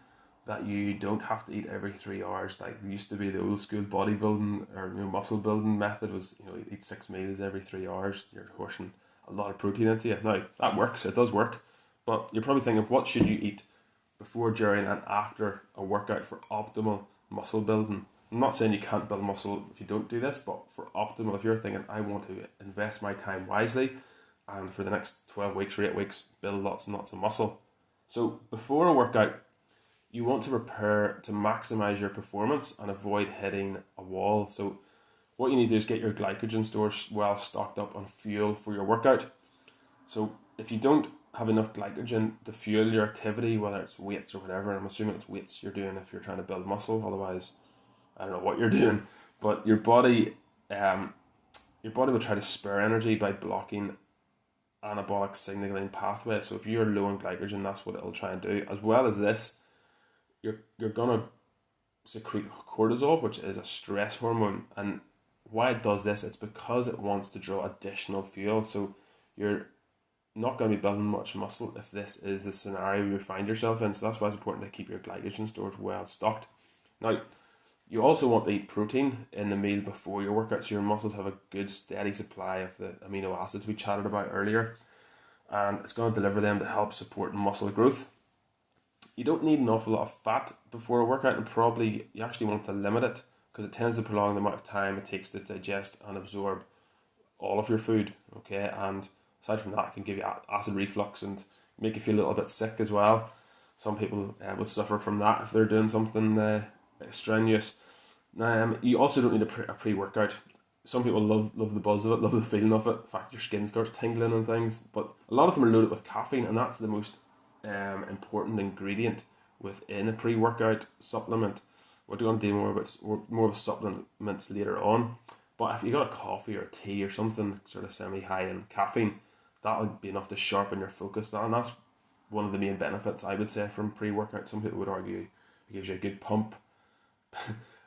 that you don't have to eat every 3 hours like it used to be. The old school bodybuilding or muscle building method was you eat 6 meals every 3 hours. You're pushing a lot of protein into you. Now, that works, it does work, but you're probably thinking, what should you eat before, during and after a workout for optimal muscle building? I'm not saying you can't build muscle if you don't do this, but for optimal, if you're thinking, I want to invest my time wisely and for the next 12 weeks or 8 weeks, build lots and lots of muscle. So before a workout, you want to prepare to maximize your performance and avoid hitting a wall. So what you need to do is get your glycogen stores well stocked up on fuel for your workout. So if you don't have enough glycogen to fuel your activity, whether it's weights or whatever, I'm assuming it's weights you're doing if you're trying to build muscle, otherwise I don't know what you're doing, but your body will try to spare energy by blocking anabolic signaling pathways. So if you're low in glycogen, that's what it'll try and do. As well as this, you're gonna secrete cortisol, which is a stress hormone. And why it does this, it's because it wants to draw additional fuel. So you're not going to be building much muscle if this is the scenario you find yourself in. So that's why it's important to keep your glycogen stores well stocked. Now, you also want to eat protein in the meal before your workout, so your muscles have a good steady supply of the amino acids we chatted about earlier, and it's going to deliver them to help support muscle growth. You don't need an awful lot of fat before a workout, and probably you actually want to limit it because it tends to prolong the amount of time it takes to digest and absorb all of your food. Okay, and aside from that, it can give you acid reflux and make you feel a little bit sick as well. Some people would suffer from that if they're doing something strenuous. You also don't need a pre-workout. Some people love the buzz of it, love the feeling of it. In fact, your skin starts tingling and things. But a lot of them are loaded with caffeine, and that's the most important ingredient within a pre-workout supplement. We're going to do more of supplements later on. But if you got a coffee or a tea or something sort of semi-high in caffeine, that'll be enough to sharpen your focus. And that's one of the main benefits, I would say, from pre-workout. Some people would argue it gives you a good pump.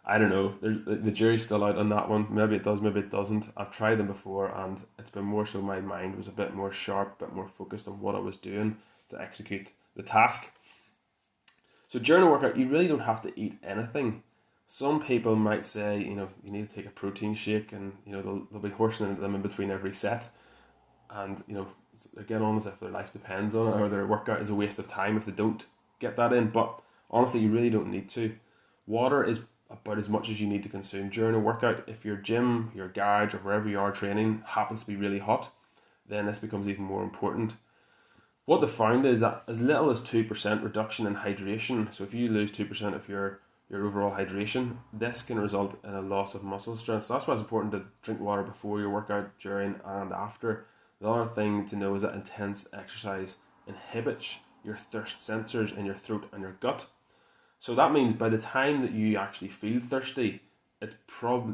I don't know. The jury's still out on that one. Maybe it does, maybe it doesn't. I've tried them before, and it's been more so my mind was a bit more sharp, a bit more focused on what I was doing to execute the task. So during a workout, you really don't have to eat anything. Some people might say, you need to take a protein shake, and they'll be horsing them in between every set, and they get on as if their life depends on it, or their workout is a waste of time if they don't get that in. But honestly, you really don't need to. Water is about as much as you need to consume during a workout. If your gym, your garage, or wherever you are training happens to be really hot, then this becomes even more important. What they found is that as little as 2% reduction in hydration, so if you lose 2% of your overall hydration, this can result in a loss of muscle strength. So that's why it's important to drink water before your workout, during and after. The other thing to know is that intense exercise inhibits your thirst sensors in your throat and your gut. So that means by the time that you actually feel thirsty,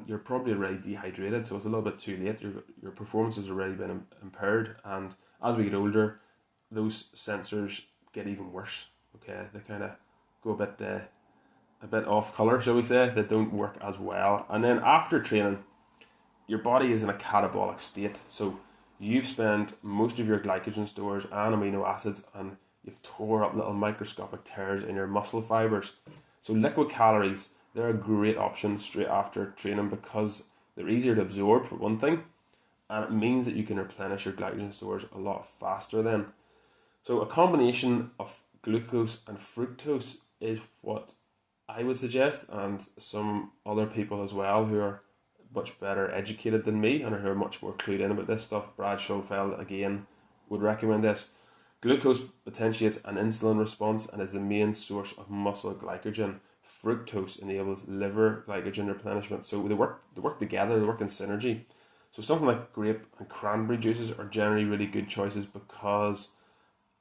you're probably already dehydrated, so it's a little bit too late. Your performance has already been impaired, and as we get older, those sensors get even worse. Okay, they kind of go a bit off color, shall we say? They don't work as well. And then after training, your body is in a catabolic state. So you've spent most of your glycogen stores and amino acids, and you've tore up little microscopic tears in your muscle fibers. So liquid calories, they're a great option straight after training because they're easier to absorb, for one thing, and it means that you can replenish your glycogen stores a lot faster then. So a combination of glucose and fructose is what I would suggest, and some other people as well who are much better educated than me and who are much more clued in about this stuff. Brad Schoenfeld, again, would recommend this. Glucose potentiates an insulin response and is the main source of muscle glycogen. Fructose enables liver glycogen replenishment. So they work together, they work in synergy. So something like grape and cranberry juices are generally really good choices because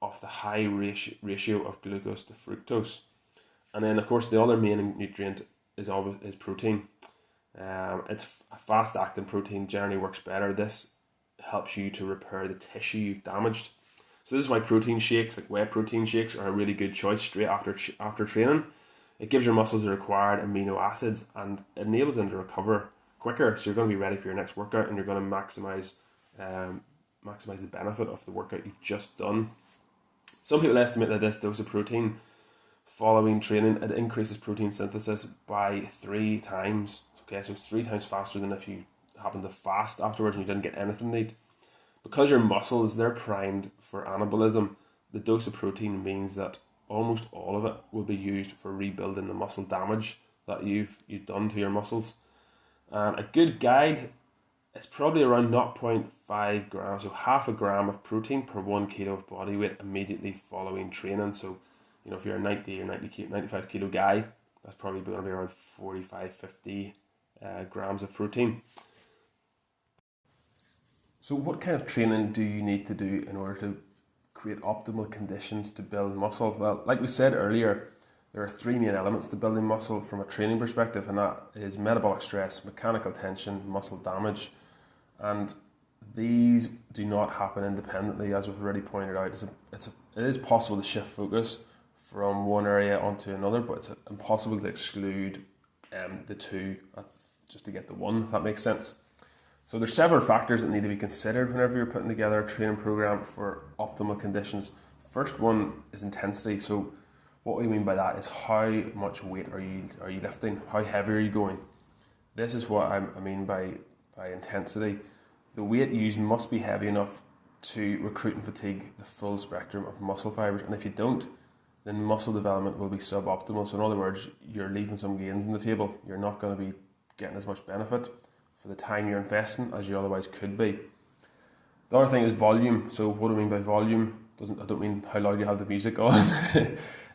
of the high ratio of glucose to fructose. And then, of course, the other main nutrient is protein. It's a fast-acting protein, generally works better. This helps you to repair the tissue you've damaged. So this is why protein shakes, like whey protein shakes, are a really good choice straight after training. It gives your muscles the required amino acids and enables them to recover quicker. So you're going to be ready for your next workout, and you're going to maximize the benefit of the workout you've just done. Some people estimate that this dose of protein following training, it increases protein synthesis by 3 times. Okay, so it's 3 times faster than if you happen to fast afterwards and you didn't get anything to eat. Because your muscles, they're primed for anabolism, the dose of protein means that almost all of it will be used for rebuilding the muscle damage that you've done to your muscles. And a good guide is probably around 0.5 grams, so half a gram of protein per 1 kilo of body weight immediately following training. So, if you're a 90 or 95 kilo guy, that's probably going to be around 45, 50 grams of protein. So what kind of training do you need to do in order to create optimal conditions to build muscle? Well, like we said earlier, there are three main elements to building muscle from a training perspective, and that is metabolic stress, mechanical tension, muscle damage. And these do not happen independently, as we've already pointed out. It is possible to shift focus from one area onto another, but it's impossible to exclude the two just to get the one, if that makes sense. So there's several factors that need to be considered whenever you're putting together a training program for optimal conditions. First one is intensity. So what we mean by that is how much weight are you lifting? How heavy are you going? This is what I mean by intensity. The weight used must be heavy enough to recruit and fatigue the full spectrum of muscle fibers, and if you don't, then muscle development will be suboptimal. So in other words, you're leaving some gains on the table. You're not going to be getting as much benefit for the time you're investing as you otherwise could be. The other thing is volume. So what do I mean by volume? I don't mean how loud you have the music on.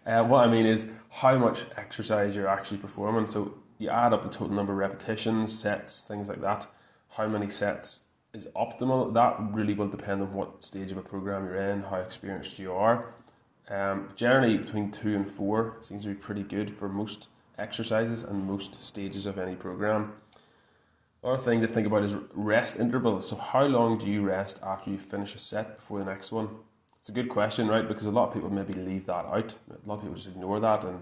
What I mean is how much exercise you're actually performing. So you add up the total number of repetitions, sets, things like that. How many sets is optimal? That really will depend on what stage of a program you're in, how experienced you are. Generally between 2 and 4 seems to be pretty good for most exercises and most stages of any program. The other thing to think about is rest intervals. So how long do you rest after you finish a set before the next one? It's a good question, right? Because a lot of people maybe leave that out. A lot of people just ignore that and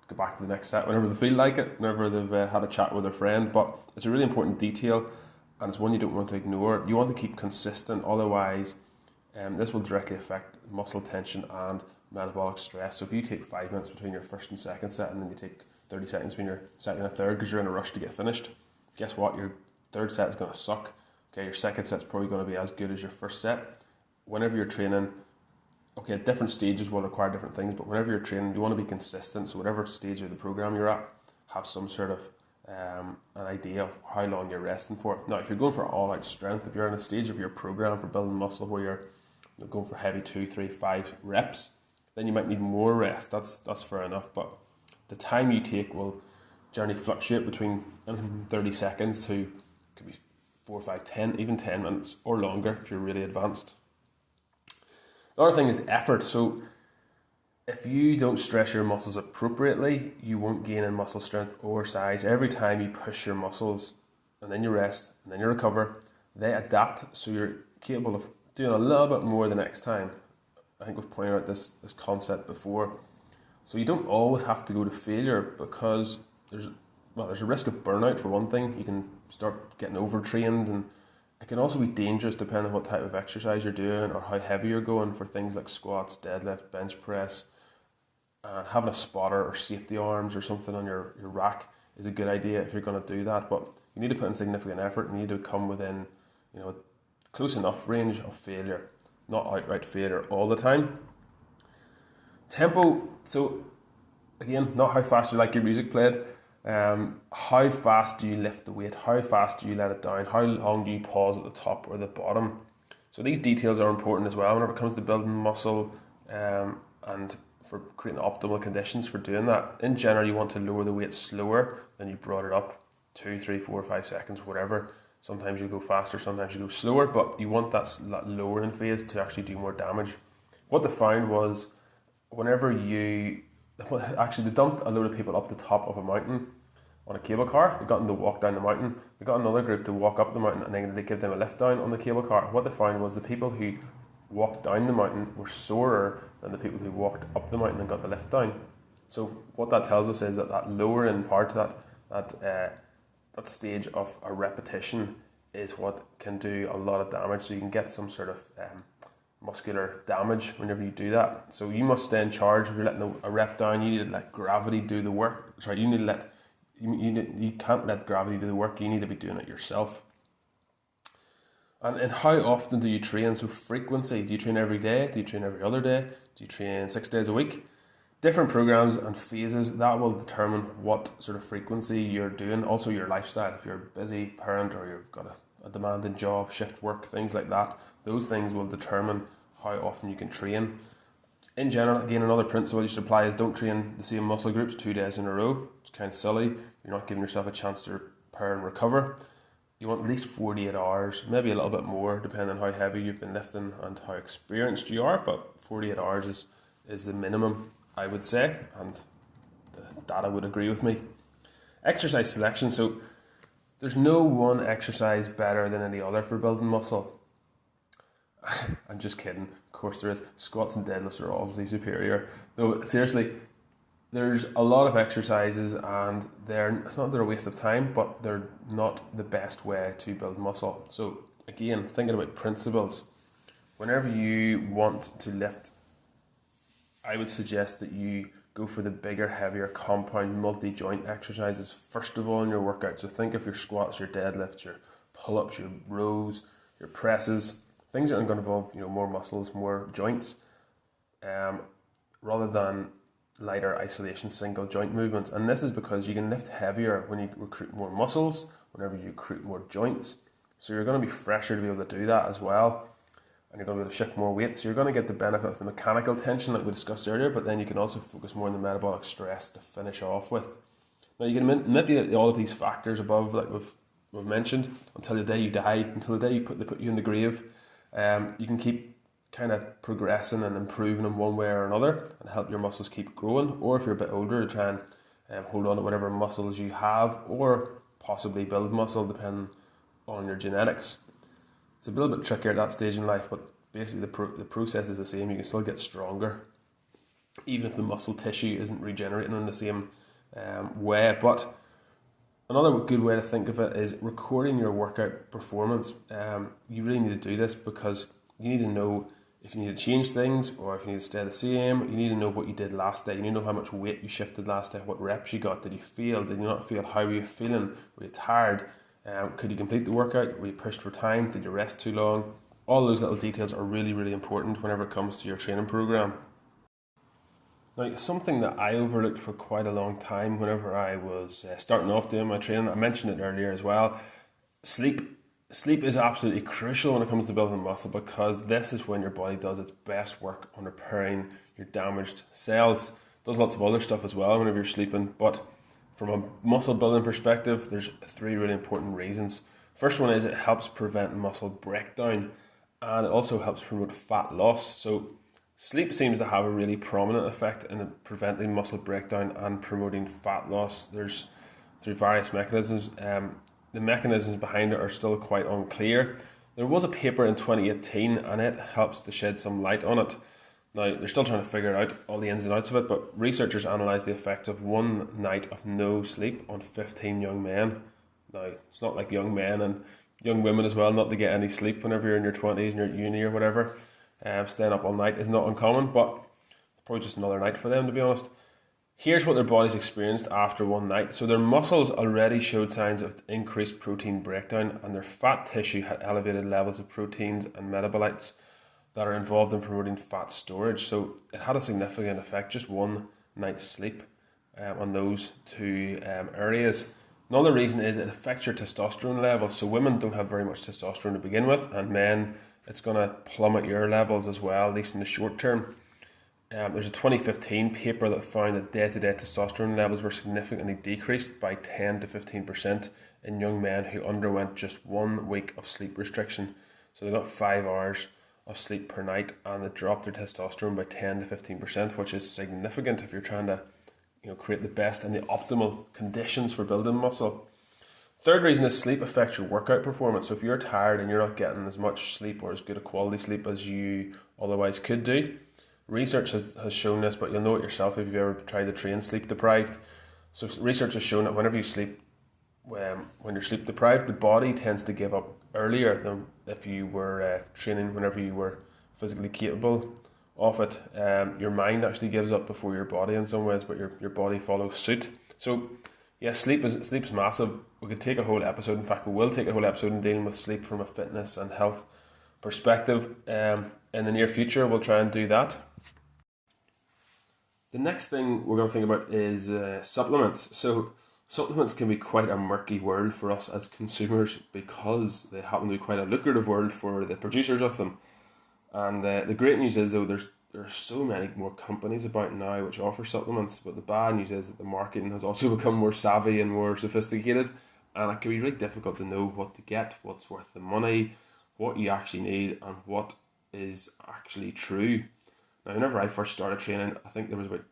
go back to the next set whenever they feel like it, whenever they've had a chat with their friend. But it's a really important detail, and it's one you don't want to ignore. You want to keep consistent, otherwise this will directly affect muscle tension and metabolic stress. So if you take 5 minutes between your first and second set, and then you take 30 seconds between your second and third because you're in a rush to get finished, guess what? Your third set is going to suck. Okay, your second set's probably going to be as good as your first set. Whenever you're training, okay, at different stages will require different things, but whenever you're training, you want to be consistent. So whatever stage of the program you're at, have some sort of an idea of how long you're resting for. Now, if you're going for all-out strength, if you're in a stage of your program for building muscle where you're going for heavy 2, 3, 5 reps, then you might need more rest. That's fair enough, but the time you take will generally fluctuate between 30 seconds to, could be 4, 5, 10, even 10 minutes or longer if you're really advanced. The other thing is effort. So if you don't stress your muscles appropriately, you won't gain in muscle strength or size. Every time you push your muscles and then you rest and then you recover, they adapt, so you're capable of doing a little bit more the next time. I think we've pointed out this concept before. So you don't always have to go to failure, because there's a risk of burnout for one thing. You can start getting overtrained, and it can also be dangerous depending on what type of exercise you're doing or how heavy you're going for things like squats, deadlift, bench press. And having a spotter or safety arms or something on your rack is a good idea if you're going to do that. But you need to put in significant effort, and you need to come within, close enough range of failure, not outright failure all the time. Tempo, so again, not how fast you like your music played. How fast do you lift the weight? How fast do you let it down? How long do you pause at the top or the bottom? So these details are important as well whenever it comes to building muscle and for creating optimal conditions for doing that. In general, you want to lower the weight slower than you brought it up, 2, 3, 4, 5 seconds, whatever. Sometimes you go faster, sometimes you go slower, but you want that lowering phase to actually do more damage. What they found was they dumped a load of people up the top of a mountain on a cable car. They got them to walk down the mountain. They got another group to walk up the mountain, and then they give them a lift down on the cable car. What they found was the people who walked down the mountain were sorer than the people who walked up the mountain and got the lift down. So what that tells us is that lowering part, that stage of a repetition, is what can do a lot of damage. So you can get some sort of muscular damage whenever you do that. So you must stay in charge. If you're letting a rep down, you need to let gravity do the work. You can't let gravity do the work. You need to be doing it yourself. And how often do you train? So frequency, do you train every day? Do you train every other day? Do you train 6 days a week? Different programs and phases, that will determine what sort of frequency you're doing. Also your lifestyle, if you're a busy parent or you've got a demanding job, shift work, things like that, those things will determine how often you can train. In general, again, another principle you should apply is don't train the same muscle groups 2 days in a row. It's kind of silly. You're not giving yourself a chance to repair and recover. You want at least 48 hours, maybe a little bit more, depending on how heavy you've been lifting and how experienced you are, but 48 hours is the minimum, I would say, and the data would agree with me. Exercise selection. So there's no one exercise better than any other for building muscle. I'm just kidding. Of course there is. Squats and deadlifts are obviously superior. Though seriously, there's a lot of exercises and it's not they're a waste of time, but they're not the best way to build muscle. So again, thinking about principles, whenever you want to lift, I would suggest that you go for the bigger, heavier, compound, multi-joint exercises first of all in your workout. So think of your squats, your deadlifts, your pull-ups, your rows, your presses, things that are going to involve more muscles, more joints, rather than lighter isolation single joint movements. And this is because you can lift heavier when you recruit more muscles, whenever you recruit more joints. So you're going to be fresher to be able to do that as well. And you're going to be able to shift more weight. So you're going to get the benefit of the mechanical tension that we discussed earlier, but then you can also focus more on the metabolic stress to finish off with. Now you can manipulate all of these factors above, like we've mentioned, until the day you die, until the day they put you in the grave. You can keep kind of progressing and improving in one way or another and help your muscles keep growing, or if you're a bit older, to try and hold on to whatever muscles you have, or possibly build muscle depending on your genetics. It's a little bit trickier at that stage in life, but basically the process is the same. You can still get stronger even if the muscle tissue isn't regenerating in the same way. But another good way to think of it is recording your workout performance. You really need to do this because you need to know if you need to change things or if you need to stay the same. You need to know what you did last day. You need to know how much weight you shifted last day, what reps you got. Did you feel? Did you not feel? How were you feeling? Were you tired? Could you complete the workout? Were you pushed for time? Did you rest too long? All those little details are really, really important whenever it comes to your training program. Now, something that I overlooked for quite a long time whenever I was starting off doing my training, I mentioned it earlier as well, sleep. Sleep is absolutely crucial when it comes to building muscle because this is when your body does its best work on repairing your damaged cells. It does lots of other stuff as well whenever you're sleeping, but from a muscle building perspective, there's 3 really important reasons. First one is it helps prevent muscle breakdown, and it also helps promote fat loss. So sleep seems to have a really prominent effect in preventing muscle breakdown and promoting fat loss. There's through various mechanisms. The mechanisms behind it are still quite unclear. There was a paper in 2018 and it helps to shed some light on it. Now, they're still trying to figure out all the ins and outs of it, but researchers analysed the effects of one night of no sleep on 15 young men. Now, it's not like young men and young women as well, not to get any sleep whenever you're in your 20s and you're at uni or whatever. Staying up all night is not uncommon, but probably just another night for them, to be honest. Here's what their bodies experienced after one night. So their muscles already showed signs of increased protein breakdown, and their fat tissue had elevated levels of proteins and metabolites that are involved in promoting fat storage. So it had a significant effect, just one night's sleep on those 2 areas. Another reason is it affects your testosterone levels. So women don't have very much testosterone to begin with, and men, it's going to plummet your levels as well, at least in the short term. There's a 2015 paper that found that day-to-day testosterone levels were significantly decreased by 10 to 15% in young men who underwent just 1 week of sleep restriction. So they got 5 hours of sleep per night and they dropped their testosterone by 10 to 15%, which is significant if you're trying to create the best and the optimal conditions for building muscle. Third reason is sleep affects your workout performance. So if you're tired and you're not getting as much sleep or as good a quality sleep as you otherwise could do, research has shown this, but you'll know it yourself if you've ever tried to train sleep deprived. So research has shown that whenever you sleep, when you're sleep deprived, the body tends to give up earlier than if you were training whenever you were physically capable of it. Your mind actually gives up before your body in some ways, but your body follows suit. So yeah, sleep's massive. We could take a whole episode. In fact, we will take a whole episode in dealing with sleep from a fitness and health perspective. In the near future, we'll try and do that. The next thing we're going to think about is supplements. So supplements can be quite a murky world for us as consumers because they happen to be quite a lucrative world for the producers of them. And the great news is though there's so many more companies about now which offer supplements, but the bad news is that the marketing has also become more savvy and more sophisticated, and it can be really difficult to know what to get, what's worth the money, what you actually need, and what is actually true. Now, whenever I first started training, I think there was about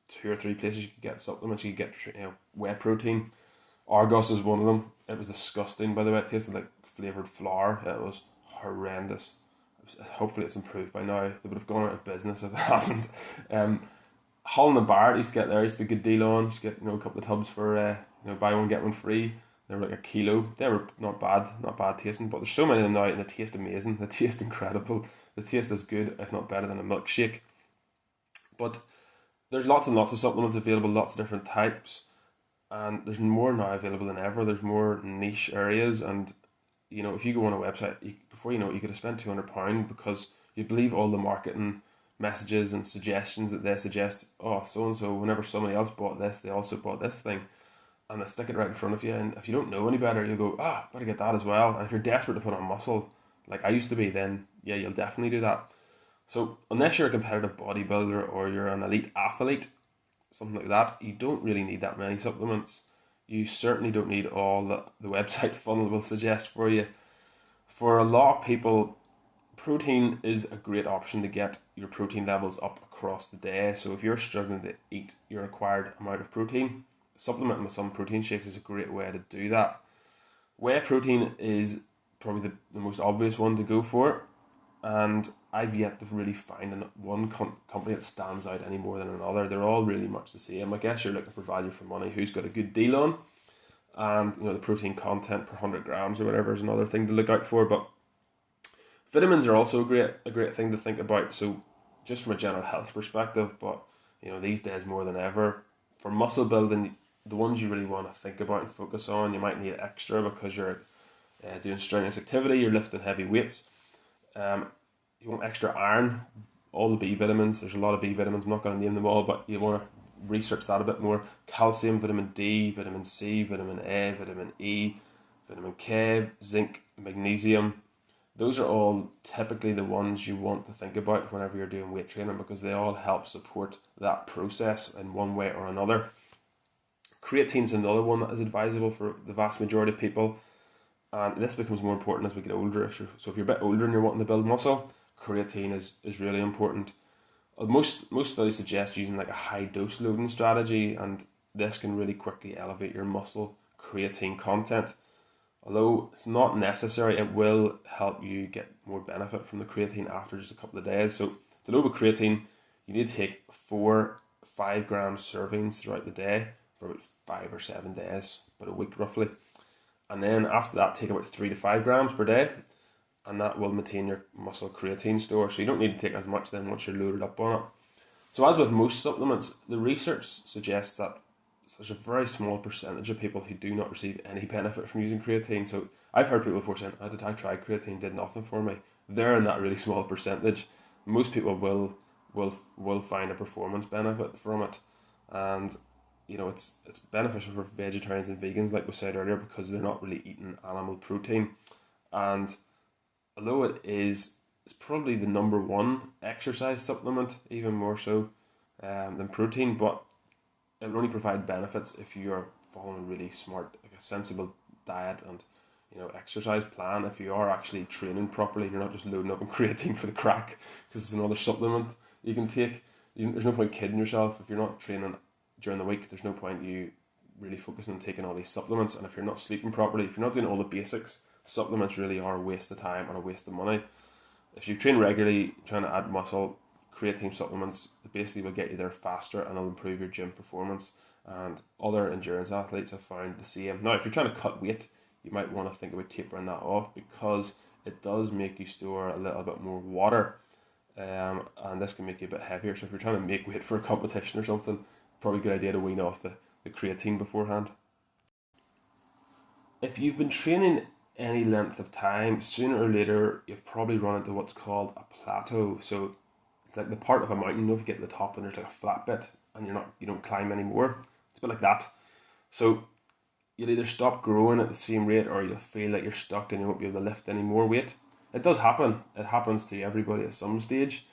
2 or 3 places you could get supplements. You could get whey protein. Argos is one of them. It was disgusting, by the way. It tasted like flavoured flour. It was horrendous. Hopefully it's improved by now. They would have gone out of business if it hasn't. Holland and Barrett used to get there. Used to be a good deal on. Used to get a couple of tubs for buy one get one free. They were like a kilo. They were not bad tasting. But there's so many of them now, and they taste amazing. They taste incredible. They taste as good, if not better, than a milkshake. But there's lots and lots of supplements available, lots of different types, and there's more now available than ever. There's more niche areas, and if you go on a website, before you know it, you could have spent £200 because you believe all the marketing messages and suggestions that they suggest. Oh, so and so, whenever somebody else bought this, they also bought this thing, and they stick it right in front of you. And if you don't know any better, you go, better get that as well. And if you're desperate to put on muscle, like I used to be, then yeah, you'll definitely do that. So unless you're a competitive bodybuilder or you're an elite athlete, something like that, you don't really need that many supplements. You certainly don't need all that the website funnel will suggest for you. For a lot of people, protein is a great option to get your protein levels up across the day. So if you're struggling to eat your required amount of protein, supplementing with some protein shakes is a great way to do that. Whey protein is probably the most obvious one to go for, and I've yet to really find one company that stands out any more than another. They're all really much the same. I guess you're looking for value for money, who's got a good deal on, and the protein content per 100 grams or whatever is another thing to look out for. But vitamins are also a great thing to think about. So just from a general health perspective, but these days more than ever, for muscle building, the ones you really want to think about and focus on, you might need extra because you're doing strenuous activity, you're lifting heavy weights. You want extra iron, all the B vitamins. There's a lot of B vitamins. I'm not going to name them all, but you want to research that a bit more. Calcium, vitamin D, vitamin C, vitamin A, vitamin E, vitamin K, zinc, magnesium. Those are all typically the ones you want to think about whenever you're doing weight training because they all help support that process in one way or another. Creatine is another one that is advisable for the vast majority of people. And this becomes more important as we get older. So if you're a bit older and you're wanting to build muscle, creatine is really important. Most studies suggest using like a high dose loading strategy, and this can really quickly elevate your muscle creatine content. Although it's not necessary, it will help you get more benefit from the creatine after just a couple of days. So to load with creatine, you need to take 4 5-gram servings throughout the day for about 5 or 7 days, about a week roughly. And then after that, take about 3 to 5 grams per day, and that will maintain your muscle creatine store. So you don't need to take as much then once you're loaded up on it. So as with most supplements, the research suggests that there's a very small percentage of people who do not receive any benefit from using creatine. So I've heard people before saying, I tried creatine, did nothing for me. They're in that really small percentage. Most people will find a performance benefit from it. And it's beneficial for vegetarians and vegans, like we said earlier, because they're not really eating animal protein. And although it's probably the number one exercise supplement, even more so than protein, but it will only provide benefits if you're following a really smart, like a sensible diet and exercise plan. If you are actually training properly, you're not just loading up on creatine for the crack because it's another supplement you can take. There's no point kidding yourself. If you're not training during the week, there's no point you really focusing on taking all these supplements. And if you're not sleeping properly, if you're not doing all the basics, supplements really are a waste of time and a waste of money. If you train regularly, trying to add muscle, creatine supplements basically will get you there faster and it'll improve your gym performance. And other endurance athletes have found the same. Now, if you're trying to cut weight, you might want to think about tapering that off because it does make you store a little bit more water, and this can make you a bit heavier. So if you're trying to make weight for a competition or something, probably a good idea to wean off the creatine beforehand. If you've been training any length of time, sooner or later you've probably run into what's called a plateau. So it's like the part of a mountain, if you get to the top and there's like a flat bit, and you don't climb anymore. It's a bit like that. So you'll either stop growing at the same rate, or you'll feel like you're stuck and you won't be able to lift any more weight. It does happen. It happens to everybody at some stage,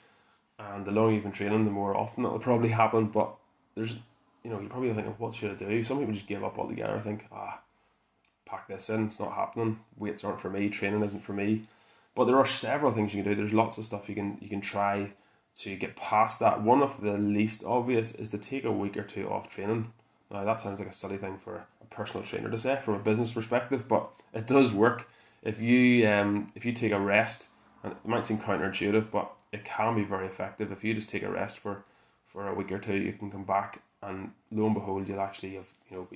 and the longer you've been training, the more often it'll probably happen. But there's, you're probably thinking, what should I do? Some people just give up altogether. Think, pack this in. It's not happening. Weights aren't for me. Training isn't for me. But there are several things you can do. There's lots of stuff you can try to get past that. One of the least obvious is to take a week or two off training. Now that sounds like a silly thing for a personal trainer to say from a business perspective, but it does work. If you take a rest, and it might seem counterintuitive, but it can be very effective. If you just take a rest for a week or two, you can come back and lo and behold, you'll actually have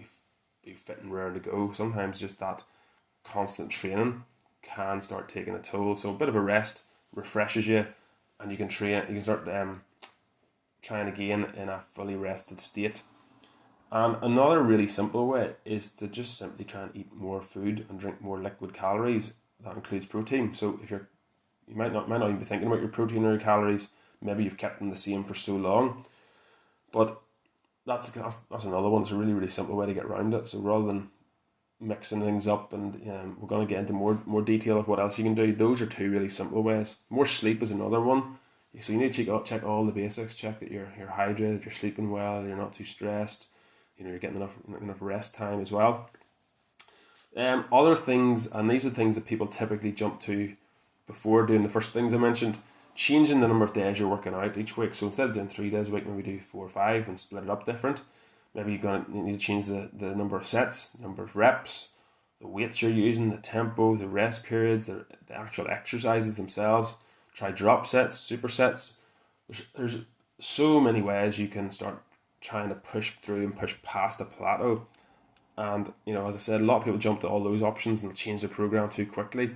be fit and raring to go. Sometimes just that constant training can start taking a toll. So a bit of a rest refreshes you, and you can train. You can start trying again in a fully rested state. And another really simple way is to just simply try and eat more food and drink more liquid calories. That includes protein. So if you might not even be thinking about your protein or your calories. Maybe you've kept them the same for so long, but that's another one. It's a really, really simple way to get around it. So rather than mixing things up, and we're going to get into more detail of what else you can do. Those are two really simple ways. More sleep is another one. So you need to check all the basics. Check that you're hydrated, you're sleeping well, you're not too stressed. You're getting enough rest time as well. Other things, and these are things that people typically jump to before doing the first things I mentioned. Changing the number of days you're working out each week. So instead of doing 3 days a week, maybe do 4 or 5 and split it up different. Maybe you need to change the number of sets, number of reps, the weights you're using, the tempo, the rest periods, the actual exercises themselves. Try drop sets, supersets. There's so many ways you can start trying to push through and push past a plateau. And, as I said, a lot of people jump to all those options and change the program too quickly.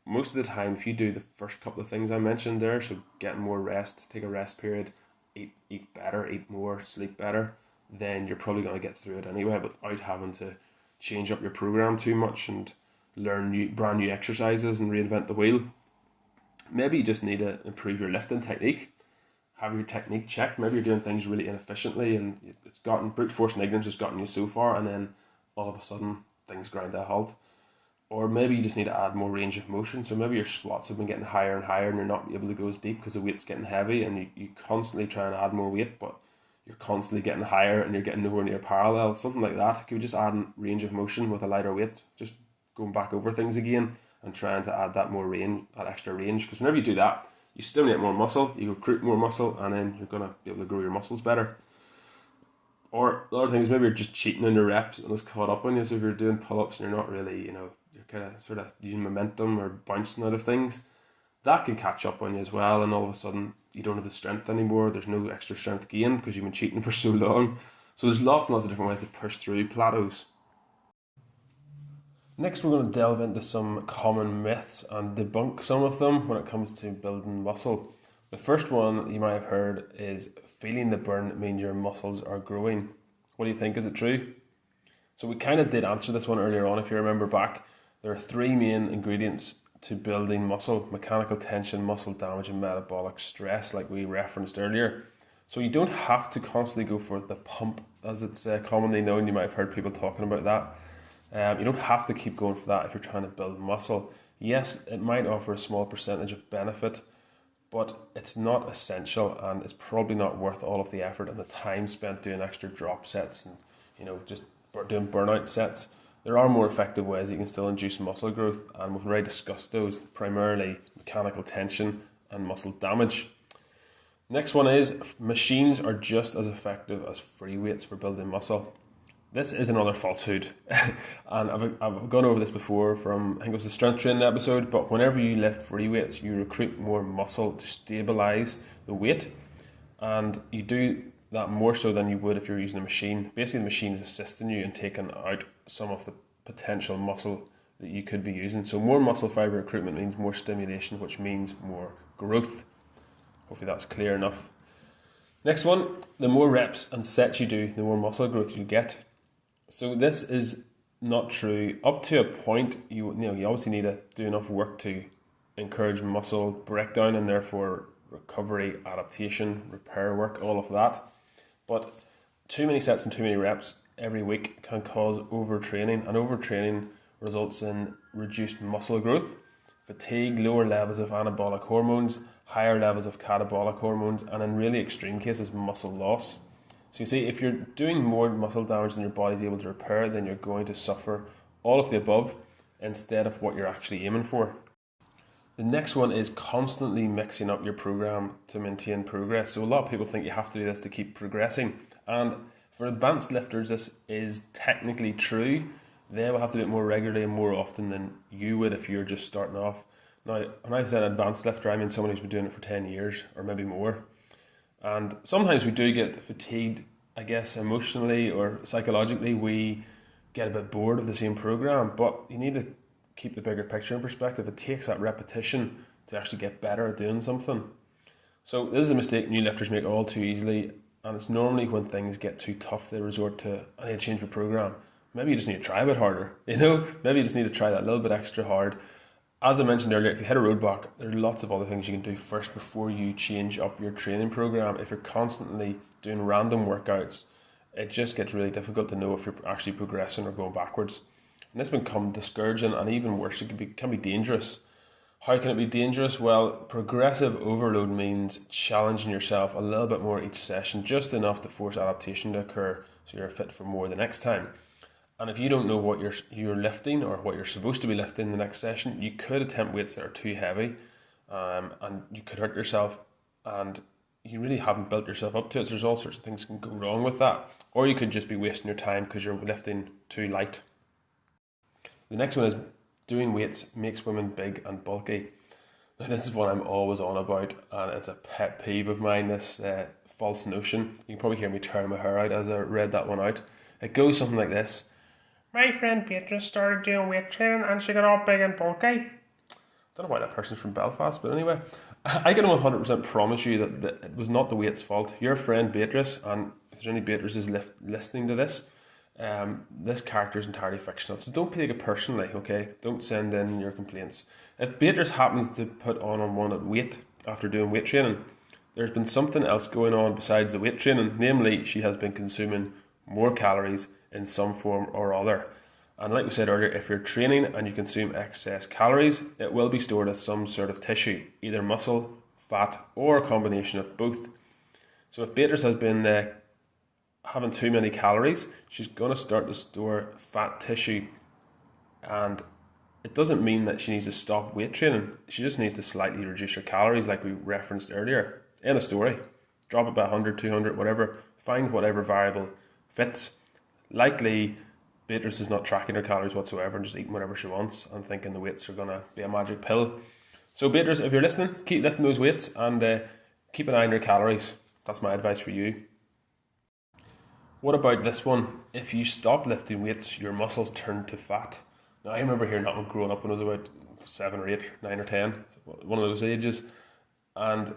Most of the time, if you do the first couple of things I mentioned there, so getting more rest, take a rest period, eat better, eat more, sleep better, then you're probably going to get through it anyway without having to change up your program too much and learn brand new exercises and reinvent the wheel. Maybe you just need to improve your lifting technique. Have your technique checked. Maybe you're doing things really inefficiently and it's gotten brute force and ignorance has gotten you so far, and then all of a sudden things grind to a halt. Or maybe you just need to add more range of motion. So maybe your squats have been getting higher and higher and you're not able to go as deep because the weight's getting heavy, and you constantly try and add more weight, but you're constantly getting higher and you're getting nowhere near parallel. Something like that. Could you just add range of motion with a lighter weight? Just going back over things again and trying to add that more range, that extra range. Because whenever you do that, you stimulate more muscle, you recruit more muscle, and then you're going to be able to grow your muscles better. Or the other thing is maybe you're just cheating on your reps and it's caught up on you. So if you're doing pull-ups and you're not really, you're kind of sort of using momentum or bouncing out of things, that can catch up on you as well, and all of a sudden you don't have the strength anymore. There's no extra strength gained because you've been cheating for so long. So there's lots and lots of different ways to push through plateaus. Next, we're going to delve into some common myths and debunk some of them when it comes to building muscle. The first one that you might have heard is feeling the burn means your muscles are growing. What do you think? Is it true? So we kind of did answer this one earlier on. If you remember back, there are 3 main ingredients to building muscle: mechanical tension, muscle damage, and metabolic stress, like we referenced earlier. So you don't have to constantly go for the pump, as it's commonly known. You might have heard people talking about that. You don't have to keep going for that if you're trying to build muscle. Yes, it might offer a small percentage of benefit, but it's not essential, and it's probably not worth all of the effort and the time spent doing extra drop sets and just doing burnout sets. There are more effective ways you can still induce muscle growth, and we've already discussed those, primarily mechanical tension and muscle damage. Next one is machines are just as effective as free weights for building muscle. This is another falsehood, and I've gone over this before from, I think it was the strength training episode, but whenever you lift free weights, you recruit more muscle to stabilize the weight, and you do that more so than you would if you're using a machine. Basically, the machine is assisting you in taking out some of the potential muscle that you could be using. So more muscle fiber recruitment means more stimulation, which means more growth. Hopefully that's clear enough. Next one, the more reps and sets you do, the more muscle growth you get. So this is not true. Up to a point, you obviously need to do enough work to encourage muscle breakdown and therefore recovery, adaptation, repair work, all of that. But too many sets and too many reps every week can cause overtraining, and overtraining results in reduced muscle growth, fatigue, lower levels of anabolic hormones, higher levels of catabolic hormones, and in really extreme cases, muscle loss. So you see, if you're doing more muscle damage than your body's able to repair, then you're going to suffer all of the above instead of what you're actually aiming for. The next one is constantly mixing up your program to maintain progress. So a lot of people think you have to do this to keep progressing. And for advanced lifters, this is technically true. They will have to do it more regularly and more often than you would if you're just starting off. Now, when I say an advanced lifter, I mean someone who's been doing it for 10 years or maybe more. And sometimes we do get fatigued, I guess, emotionally or psychologically. We get a bit bored of the same program, but you need to keep the bigger picture in perspective. It takes that repetition to actually get better at doing something. So this is a mistake new lifters make all too easily, and it's normally when things get too tough they resort to, I need to change my program. Maybe you just need to try a bit harder, maybe you just need to try that little bit extra hard. As I mentioned earlier, if you hit a roadblock, there are lots of other things you can do first before you change up your training program. If you're constantly doing random workouts, it just gets really difficult to know if you're actually progressing or going backwards. And this can become discouraging, and even worse, it can be dangerous. How can it be dangerous? Well, progressive overload means challenging yourself a little bit more each session, just enough to force adaptation to occur so you're fit for more the next time. And if you don't know what you're lifting or what you're supposed to be lifting the next session, you could attempt weights that are too heavy, and you could hurt yourself, and you really haven't built yourself up to it. So there's all sorts of things can go wrong with that. Or you could just be wasting your time because you're lifting too light. The next one is doing weights makes women big and bulky. Now, this is what I'm always on about, and it's a pet peeve of mine, this false notion. You can probably hear me tearing my hair out as I read that one out. It goes something like this. My friend Beatrice started doing weight training and she got all big and bulky. Don't know why that person's from Belfast, but anyway, I can 100% promise you that it was not the weight's fault. Your friend Beatrice, and if there's any Beatrices listening to this, this character is entirely fictional, so don't take it personally, okay? Don't send in your complaints. If Beatrice happens to put on unwanted weight after doing weight training, there's been something else going on besides the weight training, namely she has been consuming more calories in some form or other. And like we said earlier, if you're training and you consume excess calories, it will be stored as some sort of tissue, either muscle, fat, or a combination of both. So if Beatrice has been having too many calories, she's going to start to store fat tissue, and it doesn't mean that she needs to stop weight training. She just needs to slightly reduce her calories like we referenced earlier. End of story. Drop it by 100, 200, whatever. Find whatever variable fits. Likely Beatrice is not tracking her calories whatsoever and just eating whatever she wants and thinking the weights are going to be a magic pill. So Beatrice, if you're listening, keep lifting those weights and keep an eye on your calories. That's my advice for you. What about this one? If you stop lifting weights, your muscles turn to fat. Now, I remember hearing that one growing up when I was about 7 or 8, 9 or 10, one of those ages. And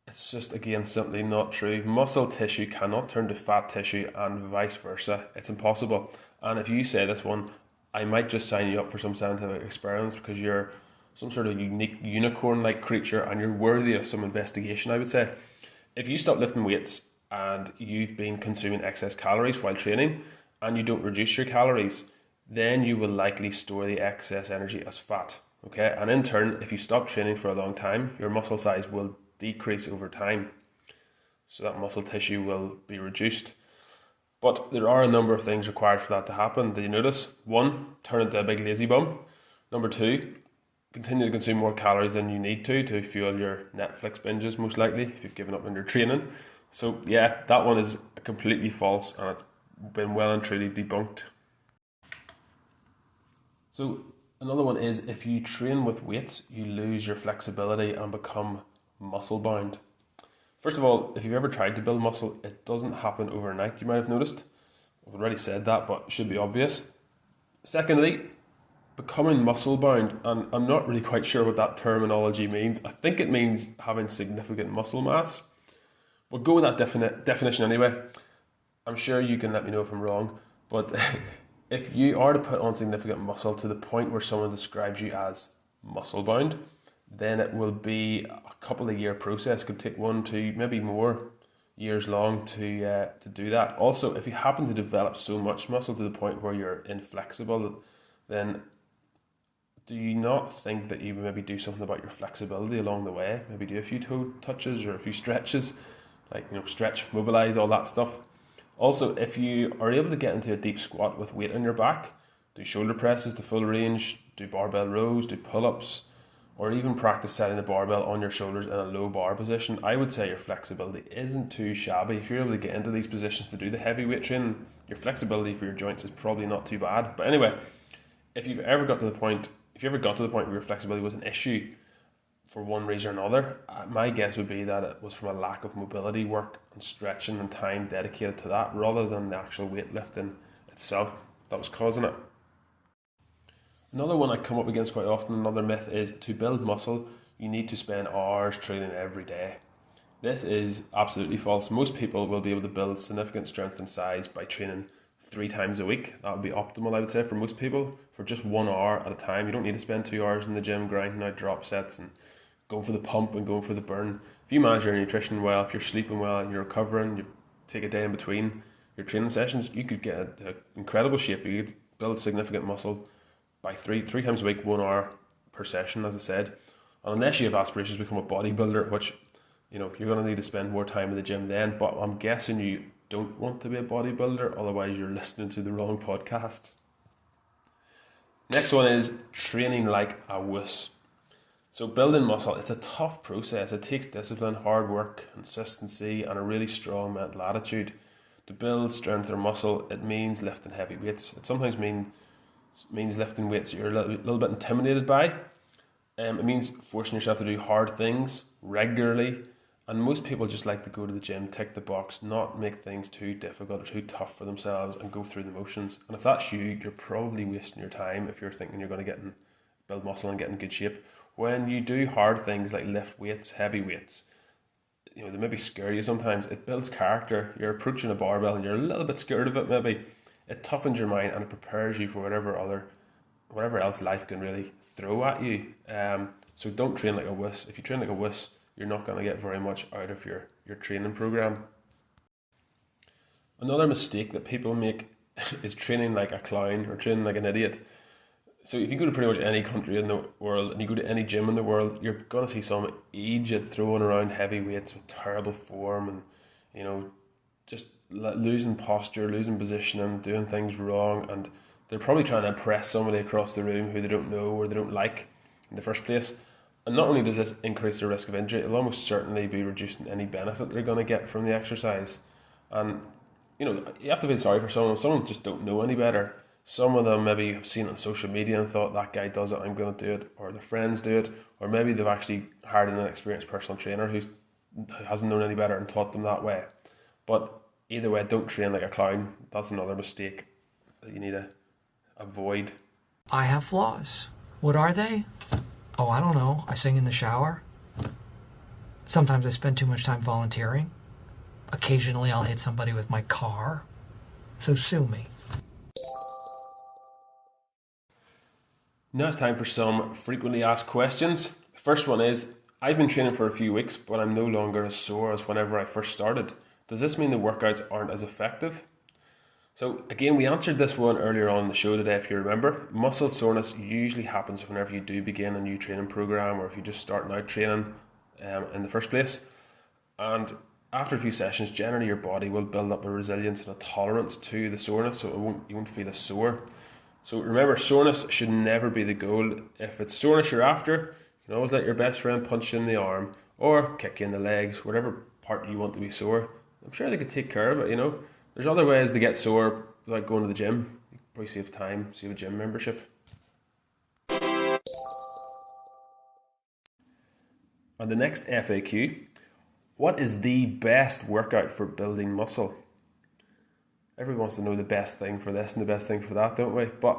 it's just, again, simply not true. Muscle tissue cannot turn to fat tissue and vice versa. It's impossible. And if you say this one, I might just sign you up for some scientific experiments because you're some sort of unique unicorn-like creature and you're worthy of some investigation, I would say. If you stop lifting weights and you've been consuming excess calories while training and you don't reduce your calories, then you will likely store the excess energy as fat. Okay, and in turn, if you stop training for a long time, your muscle size will decrease over time. So that muscle tissue will be reduced. But there are a number of things required for that to happen. Did you notice? 1, turn into a big lazy bum. Number 2, continue to consume more calories than you need to fuel your Netflix binges, most likely, if you've given up on your training. So yeah, that one is completely false and it's been well and truly debunked. So another one is if you train with weights, you lose your flexibility and become muscle bound. First of all, if you've ever tried to build muscle, it doesn't happen overnight, you might have noticed. I've already said that, but it should be obvious. Secondly, becoming muscle bound, and I'm not really quite sure what that terminology means. I think it means having significant muscle mass. We'll go with that definition anyway. I'm sure you can let me know if I'm wrong, but if you are to put on significant muscle to the point where someone describes you as muscle bound, then it will be a couple of year process. It could take 1, 2, maybe more years long to do that. Also, if you happen to develop so much muscle to the point where you're inflexible, then do you not think that you maybe do something about your flexibility along the way? Maybe do a few toe touches or a few stretches, like stretch, mobilize, all that stuff. Also, if you are able to get into a deep squat with weight on your back, do shoulder presses to full range, do barbell rows, do pull-ups, or even practice setting the barbell on your shoulders in a low bar position, I would say your flexibility isn't too shabby. If you're able to get into these positions to do the heavy weight training, your flexibility for your joints is probably not too bad. But anyway, if you ever got to the point where your flexibility was an issue for one reason or another, my guess would be that it was from a lack of mobility work and stretching and time dedicated to that rather than the actual weightlifting itself that was causing it. Another one I come up against quite often, another myth, is to build muscle, you need to spend hours training every day. This is absolutely false. Most people will be able to build significant strength and size by training 3 times a week. That would be optimal, I would say, for most people, for just 1 hour at a time. You don't need to spend 2 hours in the gym grinding out drop sets and going for the pump and going for the burn. If you manage your nutrition well, if you're sleeping well and you're recovering, you take a day in between your training sessions, you could get an incredible shape. You could build significant muscle by three times a week, 1 hour per session, as I said. And unless you have aspirations to become a bodybuilder, which you're going to need to spend more time in the gym then, but I'm guessing you don't want to be a bodybuilder, otherwise you're listening to the wrong podcast. Next one is training like a wuss. So building muscle, it's a tough process. It takes discipline, hard work, consistency, and a really strong mental attitude. To build strength or muscle, it means lifting heavy weights. It sometimes means lifting weights you're a little bit intimidated by. It means forcing yourself to do hard things regularly. And most people just like to go to the gym, tick the box, not make things too difficult or too tough for themselves and go through the motions. And if that's you, you're probably wasting your time if you're thinking you're going to build muscle and get in good shape. When you do hard things like lift weights, heavy weights, they maybe scare you sometimes. It builds character. You're approaching a barbell and you're a little bit scared of it maybe. It toughens your mind and it prepares you for whatever else life can really throw at you. So don't train like a wuss. If you train like a wuss, you're not going to get very much out of your training program. Another mistake that people make is training like a clown or training like an idiot. So if you go to pretty much any country in the world and you go to any gym in the world, you're going to see some idiot throwing around heavy weights with terrible form and, just losing posture, losing positioning, doing things wrong. And they're probably trying to impress somebody across the room who they don't know or they don't like in the first place. And not only does this increase the risk of injury, it'll almost certainly be reducing any benefit they're going to get from the exercise. And, you have to feel sorry for someone. Someone just don't know any better. Some of them maybe have seen it on social media and thought, that guy does it, I'm going to do it, or their friends do it, or maybe they've actually hired an experienced personal trainer who hasn't known any better and taught them that way. But either way, don't train like a clown. That's another mistake that you need to avoid. I have flaws. What are they? Oh, I don't know. I sing in the shower. Sometimes I spend too much time volunteering. Occasionally I'll hit somebody with my car. So sue me. Now it's time for some frequently asked questions. The first one is, I've been training for a few weeks, but I'm no longer as sore as whenever I first started. Does this mean the workouts aren't as effective? So again, we answered this one earlier on in the show today, if you remember. Muscle soreness usually happens whenever you do begin a new training program or if you're just starting out training in the first place. And after a few sessions, generally your body will build up a resilience and a tolerance to the soreness, so you won't feel as sore. So remember, soreness should never be the goal. If it's soreness you're after, you can always let your best friend punch you in the arm or kick you in the legs, whatever part you want to be sore. I'm sure they could take care of it, There's other ways to get sore without going to the gym. You can probably save time, save a gym membership. On the next FAQ, what is the best workout for building muscle? Everyone wants to know the best thing for this and the best thing for that, don't we? But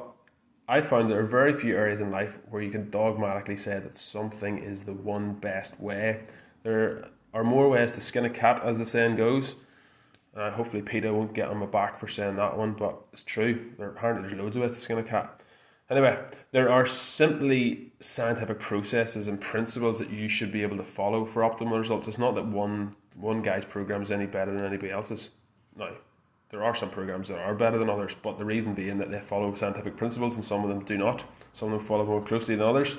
I found there are very few areas in life where you can dogmatically say that something is the one best way. There are more ways to skin a cat, as the saying goes. Hopefully PETA won't get on my back for saying that one, but it's true. Apparently there's loads of ways to skin a cat. Anyway, there are simply scientific processes and principles that you should be able to follow for optimal results. It's not that one one guy's program is any better than anybody else's. Now, there are some programs that are better than others, but the reason being that they follow scientific principles and some of them do not. Some of them follow more closely than others.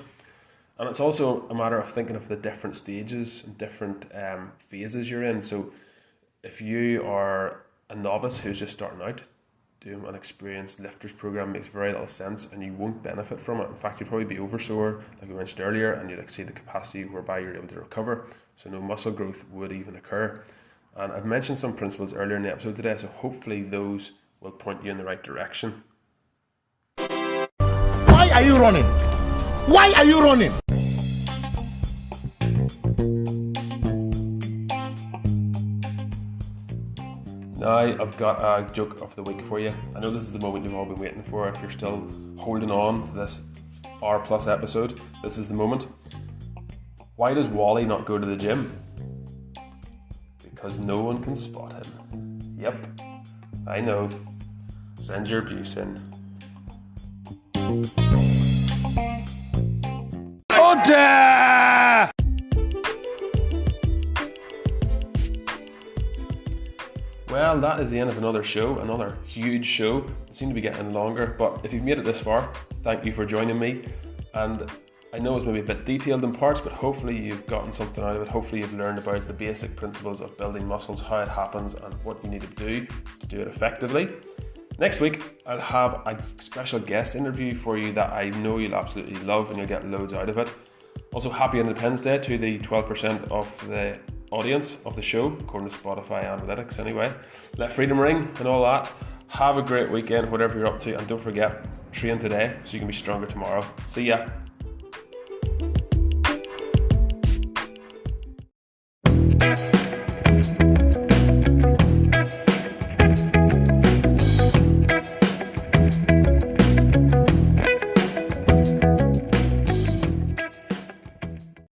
And it's also a matter of thinking of the different stages and different phases you're in. So if you are a novice who's just starting out, doing an experienced lifters program makes very little sense, and you won't benefit from it. In fact, you'll probably be oversore, like we mentioned earlier, and you'll exceed the capacity whereby you're able to recover. So no muscle growth would even occur. And I've mentioned some principles earlier in the episode today, so hopefully those will point you in the right direction. Why are you running? Why are you running? Now I've got a joke of the week for you. I know this is the moment you've all been waiting for. If you're still holding on to this R+ episode, this is the moment. Why does Wally not go to the gym? Because no one can spot him. Yep, I know. Send your abuse in. Order! Well, that is the end of another show, another huge show. It seemed to be getting longer, but if you've made it this far, thank you for joining me. And I know it's maybe a bit detailed in parts, but hopefully you've gotten something out of it. Hopefully you've learned about the basic principles of building muscles, how it happens, and what you need to do it effectively. Next week, I'll have a special guest interview for you that I know you'll absolutely love and you'll get loads out of it. Also, happy Independence Day to the 12% of the audience of the show, according to Spotify analytics anyway. Let freedom ring and all that. Have a great weekend, whatever you're up to, and don't forget, train today so you can be stronger tomorrow. See ya.